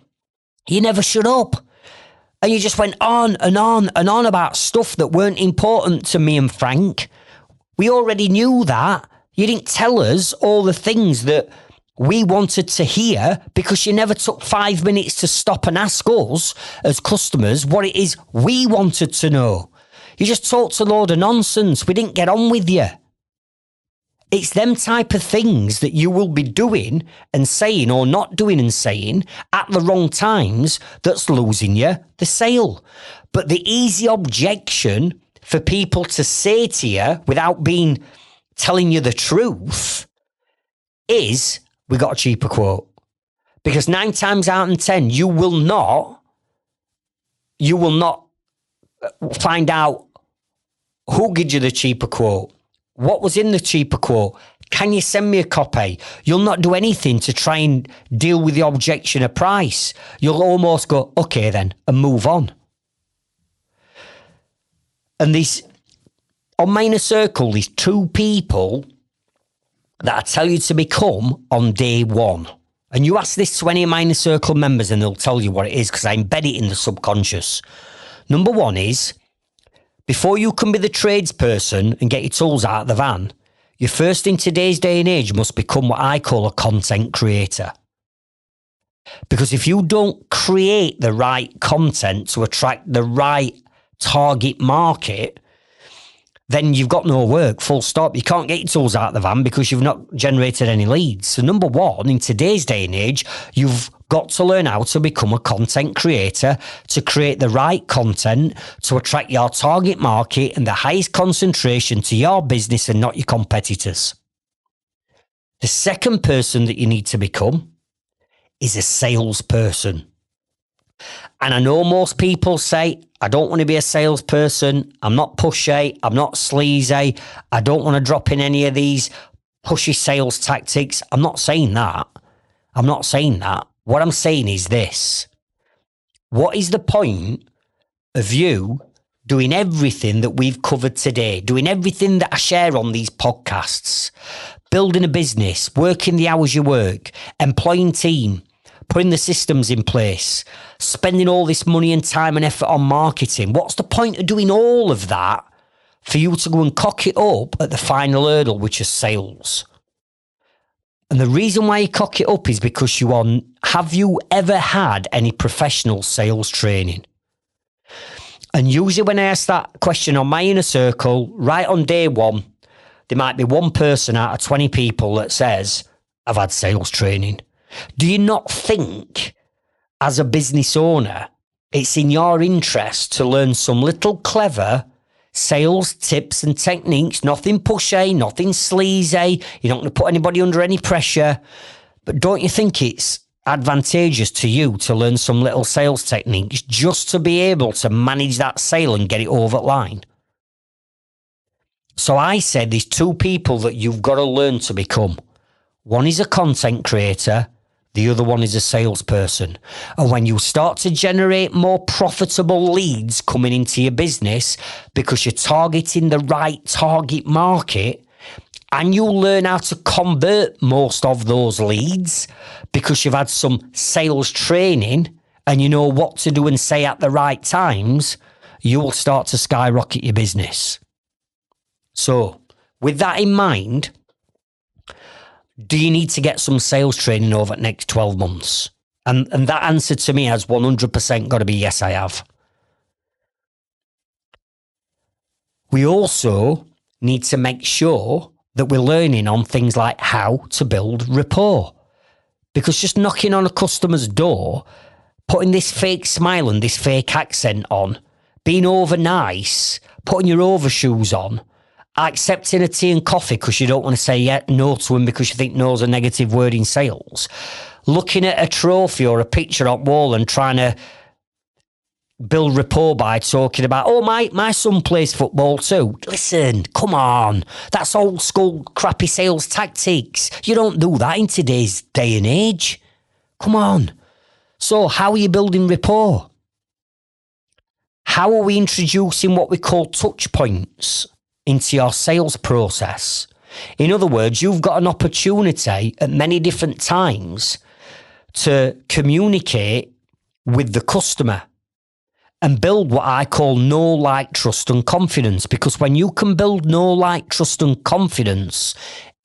you never shut up. And you just went on and on and on about stuff that weren't important to me and Frank. We already knew that. You didn't tell us all the things that we wanted to hear because you never took 5 minutes to stop and ask us as customers what it is we wanted to know. You just talked a load of nonsense. We didn't get on with you. It's them type of things that you will be doing and saying or not doing and saying at the wrong times that's losing you the sale. But the easy objection for people to say to you without telling you the truth is, we got a cheaper quote. Because 9 times out of 10, you will not find out who gives you the cheaper quote. What was in the cheaper quote? Can you send me a copy? You'll not do anything to try and deal with the objection of price. You'll almost go, okay then, and move on. And on my inner circle, these 2 people that I tell you to become on day 1. And you ask this to any of my inner circle members and they'll tell you what it is because I embed it in the subconscious. Number 1 is, before you can be the tradesperson and get your tools out of the van, you first in today's day and age must become what I call a content creator. Because if you don't create the right content to attract the right target market, then you've got no work, full stop. You can't get your tools out of the van because you've not generated any leads. So number 1, in today's day and age, you've got to learn how to become a content creator to create the right content to attract your target market and the highest concentration to your business and not your competitors. The second person that you need to become is a salesperson. And I know most people say, I don't want to be a salesperson. I'm not pushy. I'm not sleazy. I don't want to drop in any of these pushy sales tactics. I'm not saying that. What I'm saying is this. What is the point of you doing everything that we've covered today, doing everything that I share on these podcasts, building a business, working the hours you work, employing team, putting the systems in place, spending all this money and time and effort on marketing? What's the point of doing all of that for you to go and cock it up at the final hurdle, which is sales? And the reason why you cock it up is because have you ever had any professional sales training? And usually when I ask that question on my inner circle, right on day one, there might be one person out of 20 people that says, I've had sales training. Do you not think, as a business owner, it's in your interest to learn some little clever sales tips and techniques? Nothing pushy, nothing sleazy. You're not going to put anybody under any pressure. But don't you think it's advantageous to you to learn some little sales techniques just to be able to manage that sale and get it over the line? So I said there's two people that you've got to learn to become. One is a content creator, the other one is a salesperson. And when you start to generate more profitable leads coming into your business because you're targeting the right target market, and you learn how to convert most of those leads because you've had some sales training and you know what to do and say at the right times, you will start to skyrocket your business. So, with that in mind, do you need to get some sales training over the next 12 months? And that answer to me has 100% got to be yes, I have. We also need to make sure that we're learning on things like how to build rapport. Because just knocking on a customer's door, putting this fake smile and this fake accent on, being over nice, putting your overshoes on, accepting a tea and coffee because you don't want to say no to him because you think no's a negative word in sales, looking at a trophy or a picture on wall and trying to build rapport by talking about, oh, my son plays football too. Listen, come on. That's old school crappy sales tactics. You don't do that in today's day and age. Come on. So how are you building rapport? How are we introducing what we call touch points into your sales process? In other words, you've got an opportunity at many different times to communicate with the customer and build what I call know, like, trust and confidence. Because when you can build know, like, trust and confidence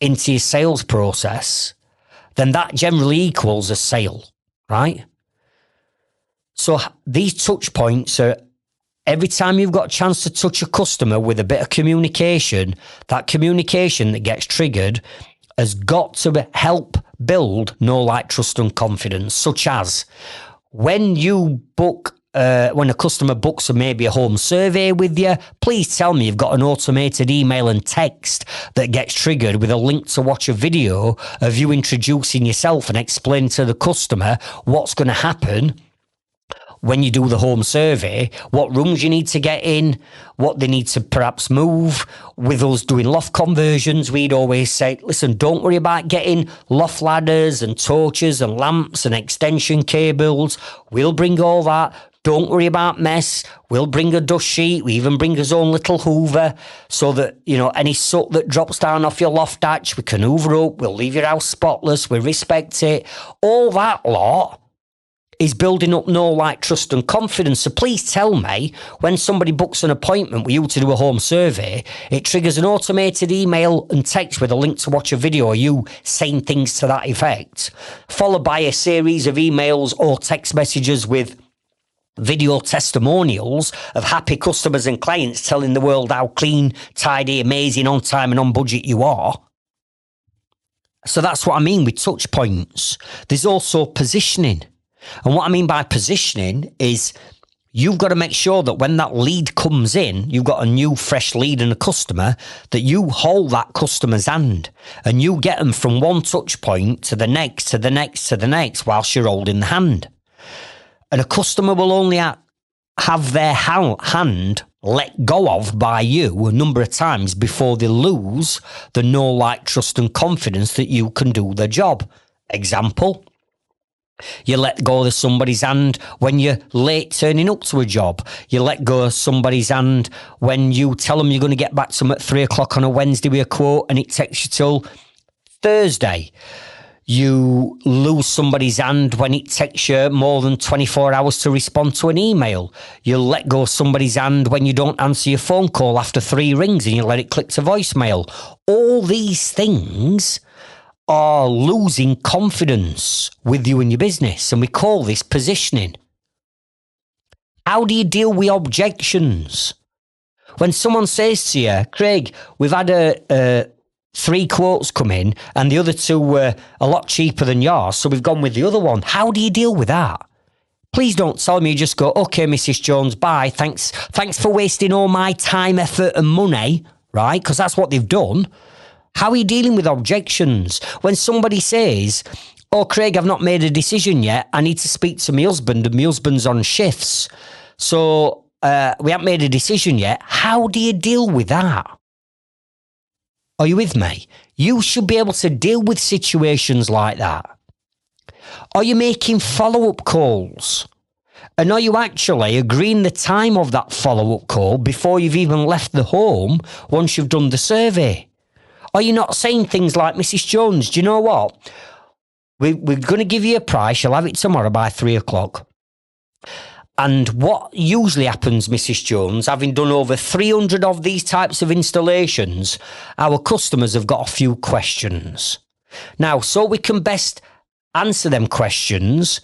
into your sales process, then that generally equals a sale, right? So these touch points are every time you've got a chance to touch a customer with a bit of communication, that communication that gets triggered has got to help build know, like, trust and confidence, such as when you book when a customer books maybe a home survey with you, please tell me you've got an automated email and text that gets triggered with a link to watch a video of you introducing yourself and explaining to the customer what's going to happen when you do the home survey, what rooms you need to get in, what they need to perhaps move. With us doing loft conversions, we'd always say, listen, don't worry about getting loft ladders and torches and lamps and extension cables. We'll bring all that. Don't worry about mess. We'll bring a dust sheet. We even bring our own little hoover so that, any soot that drops down off your loft hatch, we can hoover up. We'll leave your house spotless. We respect it. All that lot is building up know, like, trust and confidence. So please tell me, when somebody books an appointment with you to do a home survey, it triggers an automated email and text with a link to watch a video or you saying things to that effect, followed by a series of emails or text messages with video testimonials of happy customers and clients telling the world how clean, tidy, amazing, on time and on budget you are. So that's what I mean with touch points. There's also positioning. And what I mean by positioning is you've got to make sure that when that lead comes in, you've got a new fresh lead and a customer, that you hold that customer's hand and you get them from one touch point to the next, to the next, to the next whilst you're holding the hand. And a customer will only have their hand let go of by you a number of times before they lose the know, like, trust and confidence that you can do the job. Example, you let go of somebody's hand when you're late turning up to a job. You let go of somebody's hand when you tell them you're going to get back to them at 3 o'clock on a Wednesday with a quote and it takes you till Thursday. You lose somebody's hand when it takes you more than 24 hours to respond to an email. You let go of somebody's hand when you don't answer your phone call after 3 rings and you let it click to voicemail. All these things are losing confidence with you and your business. And we call this positioning. How do you deal with objections? When someone says to you, Craig, we've had 3 quotes come in and the other 2 were a lot cheaper than yours, so we've gone with the other one. How do you deal with that? Please don't tell me you just go, okay, Mrs. Jones, bye. Thanks for wasting all my time, effort and money, right? Because that's what they've done. How are you dealing with objections? When somebody says, oh, Craig, I've not made a decision yet. I need to speak to my husband and my husband's on shifts. So we haven't made a decision yet. How do you deal with that? Are you with me? You should be able to deal with situations like that. Are you making follow-up calls? And are you actually agreeing the time of that follow-up call before you've even left the home once you've done the survey? Are you not saying things like, Mrs. Jones, do you know what? We're going to give you a price. You'll have it tomorrow by 3 o'clock. And what usually happens, Mrs. Jones, having done over 300 of these types of installations, our customers have got a few questions. Now, so we can best answer them questions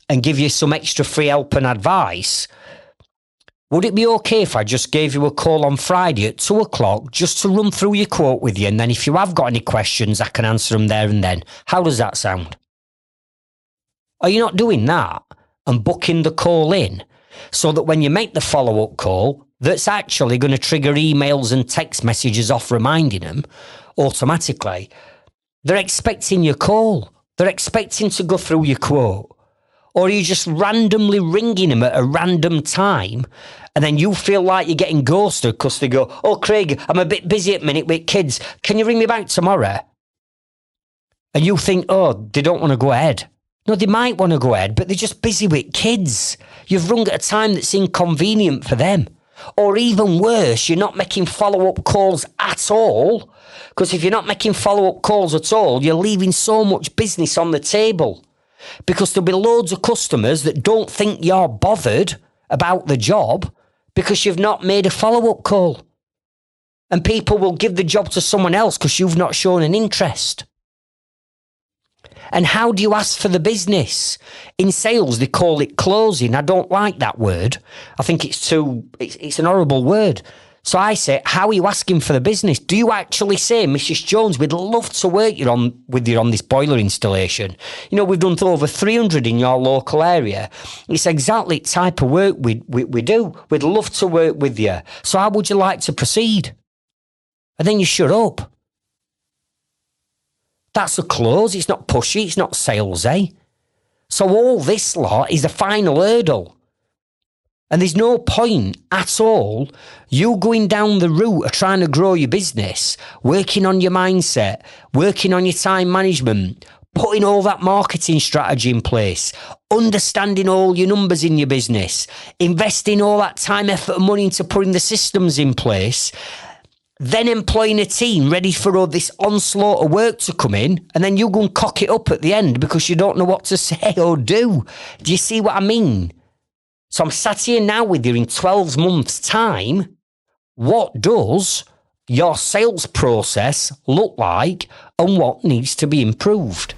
and give you some extra free help and advice, would it be okay if I just gave you a call on Friday at 2 o'clock just to run through your quote with you? And then if you have got any questions, I can answer them there and then. How does that sound? Are you not doing that and booking the call in so that when you make the follow-up call, that's actually going to trigger emails and text messages off reminding them automatically? They're expecting your call. They're expecting to go through your quote. Or are you just randomly ringing them at a random time and then you feel like you're getting ghosted because they go, oh, Craig, I'm a bit busy at the minute with kids. Can you ring me back tomorrow? And you think, oh, they don't want to go ahead. No, they might want to go ahead, but they're just busy with kids. You've rung at a time that's inconvenient for them. Or even worse, you're not making follow-up calls at all. Because if you're not making follow-up calls at all, you're leaving so much business on the table. Because there'll be loads of customers that don't think you're bothered about the job because you've not made a follow-up call. And people will give the job to someone else because you've not shown an interest. And how do you ask for the business? In sales, they call it closing. I don't like that word. I think it's an horrible word. So I say, how are you asking for the business? Do you actually say, Mrs. Jones, we'd love to work with you on this boiler installation? You know, we've done over 300 in your local area. It's exactly the type of work we do. We'd love to work with you. So how would you like to proceed? And then you shut up. That's a close. It's not pushy. It's not salesy. So all this lot is the final hurdle. And there's no point at all you going down the route of trying to grow your business, working on your mindset, working on your time management, putting all that marketing strategy in place, understanding all your numbers in your business, investing all that time, effort and money into putting the systems in place, then employing a team ready for all this onslaught of work to come in, and then you go and cock it up at the end because you don't know what to say or do. Do you see what I mean? So I'm sat here now with you in 12 months' time. What does your sales process look like and what needs to be improved?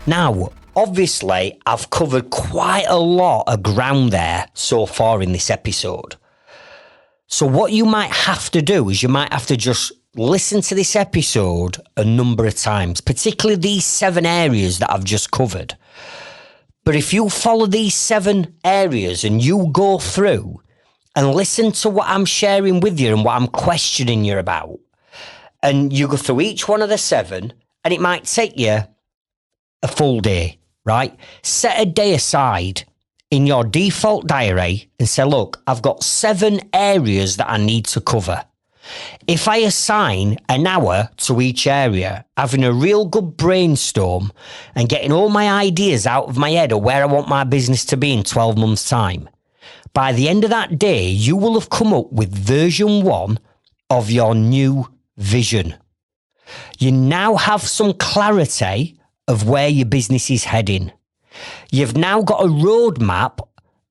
Now, obviously, I've covered quite a lot of ground there so far in this episode. So what you might have to do is you might have to just listen to this episode a number of times, particularly these 7 areas that I've just covered. But if you follow these 7 areas and you go through and listen to what I'm sharing with you and what I'm questioning you about, and you go through each one of the 7, and it might take you a full day, right? Set a day aside in your default diary and say, look, I've got 7 areas that I need to cover. If I assign an hour to each area, having a real good brainstorm and getting all my ideas out of my head of where I want my business to be in 12 months' time, by the end of that day, you will have come up with version 1 of your new vision. You now have some clarity of where your business is heading. You've now got a roadmap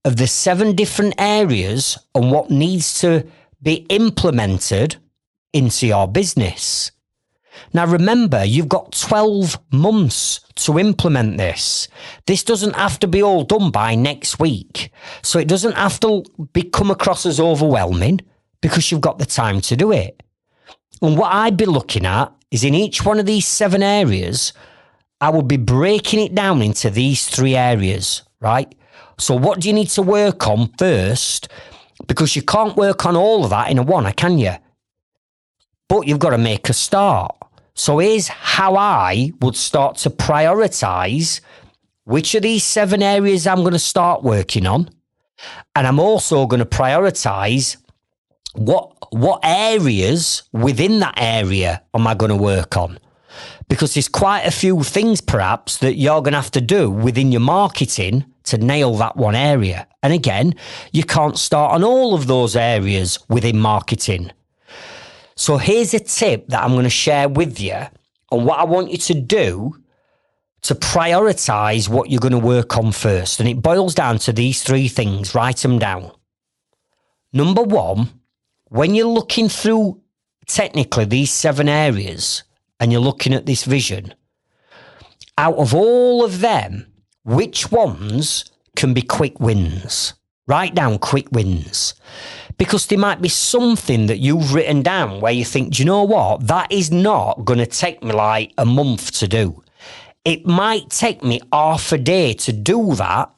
of the 7 different areas and what needs to be implemented into your business. Now remember, you've got 12 months to implement this. This doesn't have to be all done by next week. So it doesn't have to come across as overwhelming because you've got the time to do it. And what I'd be looking at is in each one of these 7 areas, I would be breaking it down into these 3 areas, right? So what do you need to work on first? Because you can't work on all of that in a one, can you? But you've got to make a start. So here's how I would start to prioritize which of these 7 areas I'm going to start working on. And I'm also going to prioritize what areas within that area am I going to work on. Because there's quite a few things perhaps that you're going to have to do within your marketing to nail that one area. And again, you can't start on all of those areas within marketing. So here's a tip that I'm going to share with you on what I want you to do to prioritize what you're going to work on first. And it boils down to these 3 things. Write them down. Number 1, when you're looking through technically these 7 areas and you're looking at this vision, out of all of them, which ones can be quick wins? Write down quick wins. Because there might be something that you've written down where you think, do you know what? That is not going to take me like a month to do. It might take me half a day to do that.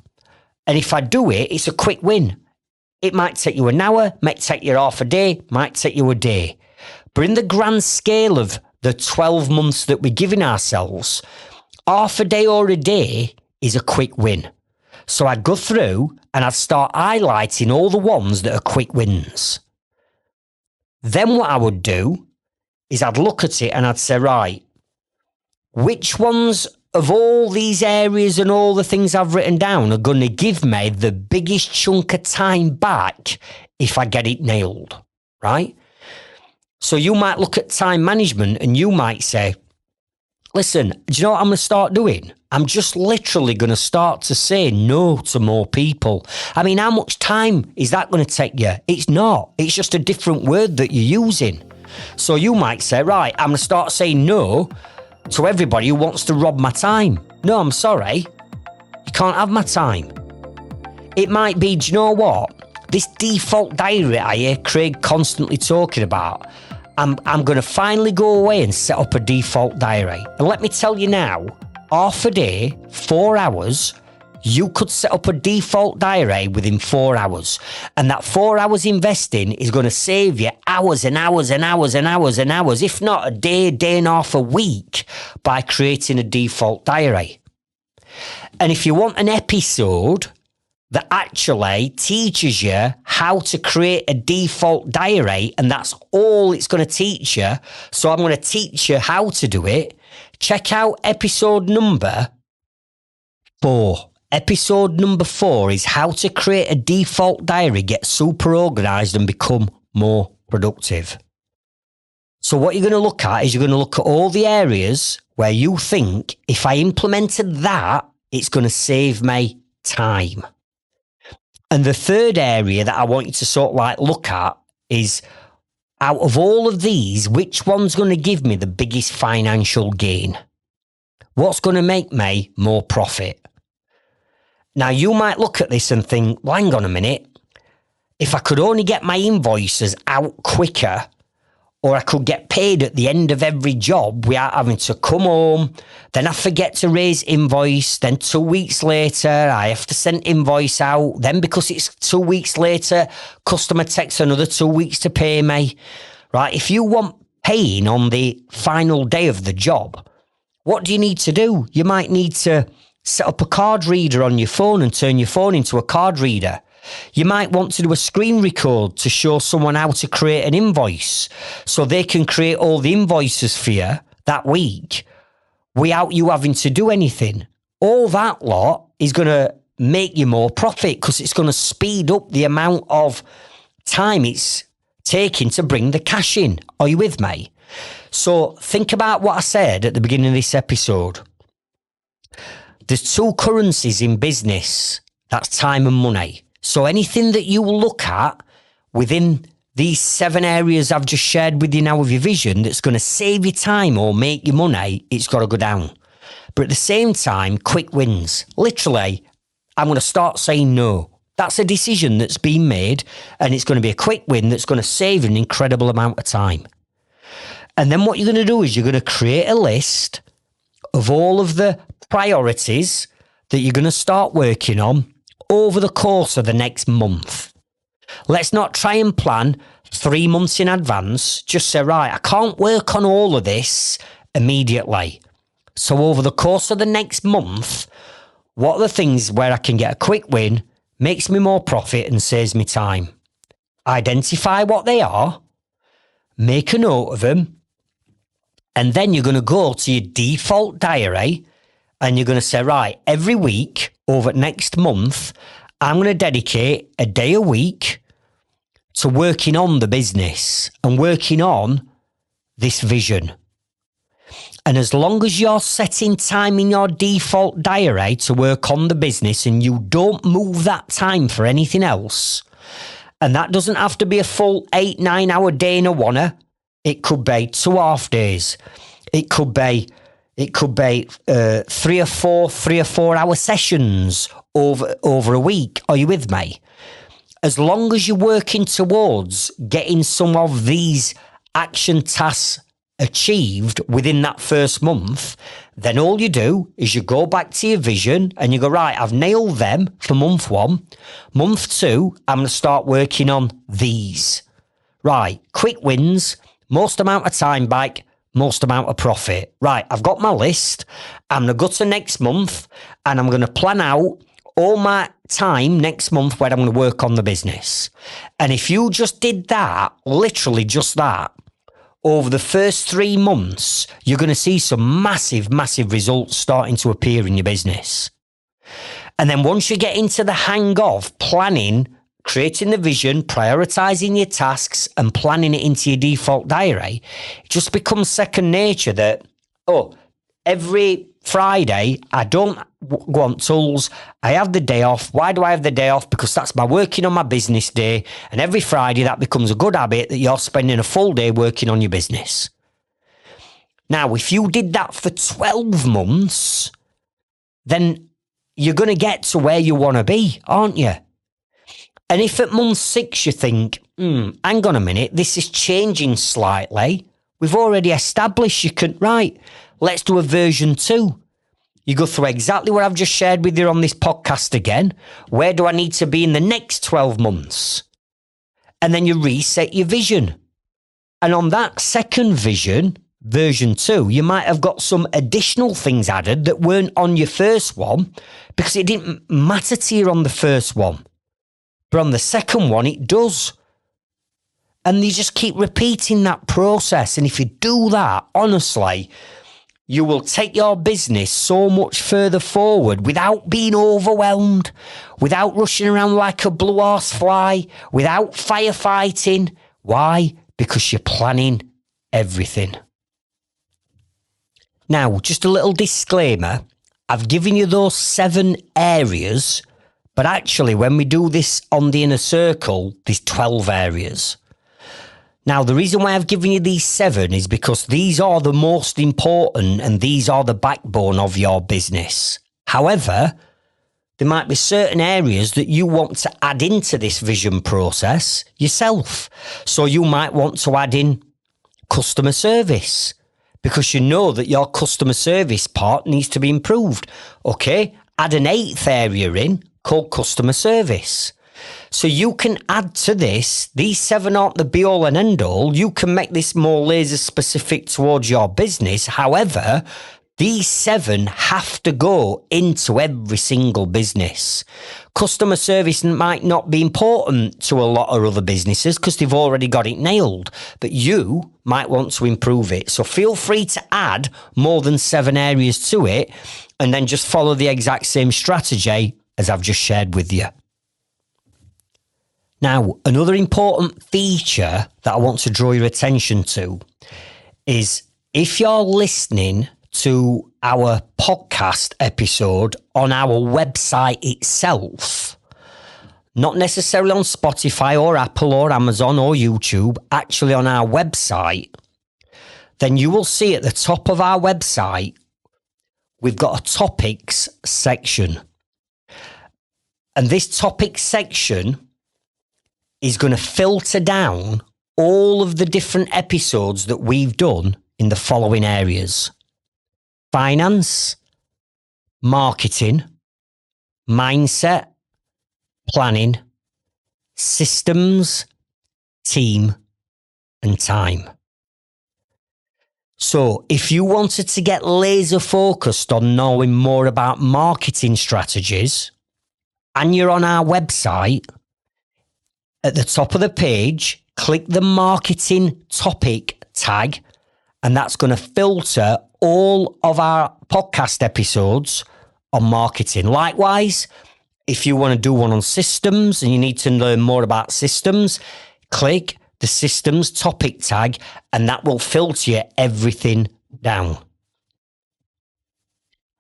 And if I do it, it's a quick win. It might take you an hour, might take you half a day, might take you a day. But in the grand scale of the 12 months that we're giving ourselves, half a day or a day is a quick win. So I'd go through and I'd start highlighting all the ones that are quick wins. Then what I would do is I'd look at it and I'd say, right, which ones of all these areas and all the things I've written down are going to give me the biggest chunk of time back if I get it nailed, right? So you might look at time management and you might say, listen, do you know what I'm going to start doing? I'm just literally going to start to say no to more people. I mean, how much time is that going to take you? It's not. It's just a different word that you're using. So you might say, right, I'm going to start saying no to everybody who wants to rob my time. No, I'm sorry. You can't have my time. It might be, do you know what? This default diary I hear Craig constantly talking about, I'm going to finally go away and set up a default diary. And let me tell you now, half a day, 4 hours, you could set up a default diary within 4 hours. And that 4 hours investing is going to save you hours and hours and hours and hours and hours, if not a day, day and a half, a week, by creating a default diary. And if you want an episode that actually teaches you how to create a default diary, and that's all it's going to teach you, so I'm going to teach you how to do it, check out episode number 4. Episode number 4 is how to create a default diary, get super organized and become more productive. So what you're going to look at is you're going to look at all the areas where you think if I implemented that, it's going to save me time. And the third area that I want you to sort of like look at is, out of all of these, which one's going to give me the biggest financial gain? What's going to make me more profit? Now, you might look at this and think, well, hang on a minute. If I could only get my invoices out quicker, or I could get paid at the end of every job without having to come home, then I forget to raise invoice, then 2 weeks later, I have to send invoice out, then because it's 2 weeks later, customer takes another 2 weeks to pay me, right? If you want paying on the final day of the job, what do you need to do? You might need to set up a card reader on your phone and turn your phone into a card reader. You might want to do a screen record to show someone how to create an invoice so they can create all the invoices for you that week without you having to do anything. All that lot is going to make you more profit because it's going to speed up the amount of time it's taking to bring the cash in. Are you with me? So think about what I said at the beginning of this episode. There's 2 currencies in business. That's time and money. So anything that you look at within these 7 areas I've just shared with you now of your vision that's going to save you time or make you money, it's got to go down. But at the same time, quick wins. Literally, I'm going to start saying no. That's a decision that's been made, and it's going to be a quick win that's going to save an incredible amount of time. And then what you're going to do is you're going to create a list of all of the priorities that you're going to start working on over the course of the next month. Let's not try and plan 3 months in advance. Just say, right, I can't work on all of this immediately. So over the course of the next month, what are the things where I can get a quick win, makes me more profit and saves me time? Identify what they are, make a note of them, and then you're going to go to your default diary and you're going to say, right, every week over next month, I'm going to dedicate a day a week to working on the business and working on this vision. And as long as you're setting time in your default diary to work on the business and you don't move that time for anything else, and that doesn't have to be a full 8-9 hour day in a wanna, it could be 2 half days. It could be 3 or 4 hour sessions over a week. Are you with me? As long as you're working towards getting some of these action tasks achieved within that first month, then all you do is you go back to your vision and you go, right, I've nailed them for month 1. Month 2, I'm going to start working on these. Right, quick wins, most amount of time back, most amount of profit. Right, I've got my list. I'm going to go to next month and I'm going to plan out all my time next month where I'm going to work on the business. And if you just did that, literally just that, over the first 3 months, you're going to see some massive, massive results starting to appear in your business. And then once you get into the hang of planning, creating the vision, prioritizing your tasks and planning it into your default diary, it just becomes second nature that, every Friday, I don't go on tools. I have the day off. Why do I have the day off? Because that's my working on my business day. And every Friday, that becomes a good habit that you're spending a full day working on your business. Now, if you did that for 12 months, then you're going to get to where you want to be, aren't you? And if at month 6 you think, hang on a minute, this is changing slightly. We've already established you can, right, let's do a version 2. You go through exactly what I've just shared with you on this podcast again. Where do I need to be in the next 12 months? And then you reset your vision. And on that second vision, version 2, you might have got some additional things added that weren't on your first one because it didn't matter to you on the first one. But on the second one, it does. And you just keep repeating that process. And if you do that, honestly, you will take your business so much further forward without being overwhelmed, without rushing around like a blue horse fly, without firefighting. Why? Because you're planning everything. Now, just a little disclaimer. I've given you those 7 areas, but actually when we do this on the inner circle, there's 12 areas. Now, the reason why I've given you these 7 is because these are the most important and these are the backbone of your business. However, there might be certain areas that you want to add into this vision process yourself. So you might want to add in customer service because you know that your customer service part needs to be improved. Okay, add an 8th area in called customer service. So you can add to this. These 7 aren't the be all and end all. You can make this more laser specific towards your business. However, these 7 have to go into every single business. Customer service might not be important to a lot of other businesses because they've already got it nailed, but you might want to improve it. So feel free to add more than 7 areas to it and then just follow the exact same strategy as I've just shared with you. Now, another important feature that I want to draw your attention to is if you're listening to our podcast episode on our website itself, not necessarily on Spotify or Apple or Amazon or YouTube, actually on our website, then you will see at the top of our website, we've got a topics section. And this topics section is going to filter down all of the different episodes that we've done in the following areas: finance, marketing, mindset, planning, systems, team, and time. So if you wanted to get laser focused on knowing more about marketing strategies, and you're on our website, at the top of the page, click the marketing topic tag, and that's going to filter all of our podcast episodes on marketing. Likewise, if you want to do one on systems and you need to learn more about systems, click the systems topic tag, and that will filter you everything down.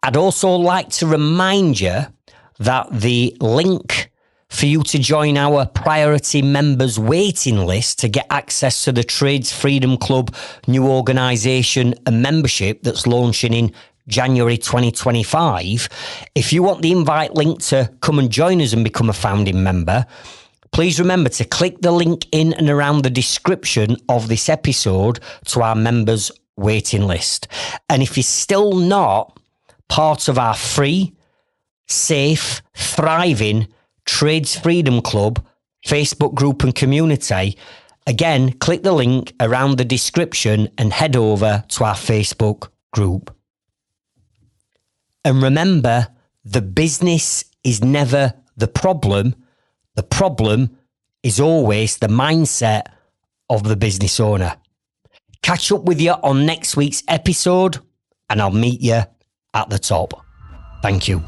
I'd also like to remind you that the link for you to join our priority members waiting list to get access to the Trades Freedom Club new organisation and membership that's launching in January 2025. If you want the invite link to come and join us and become a founding member, please remember to click the link in and around the description of this episode to our members waiting list. And if you're still not part of our free, safe, thriving Trades Freedom Club Facebook group and community, again, click the link around the description and head over to our Facebook group. And remember, the business is never the problem. The problem is always the mindset of the business owner. Catch up with you on next week's episode, and I'll meet you at the top. Thank you.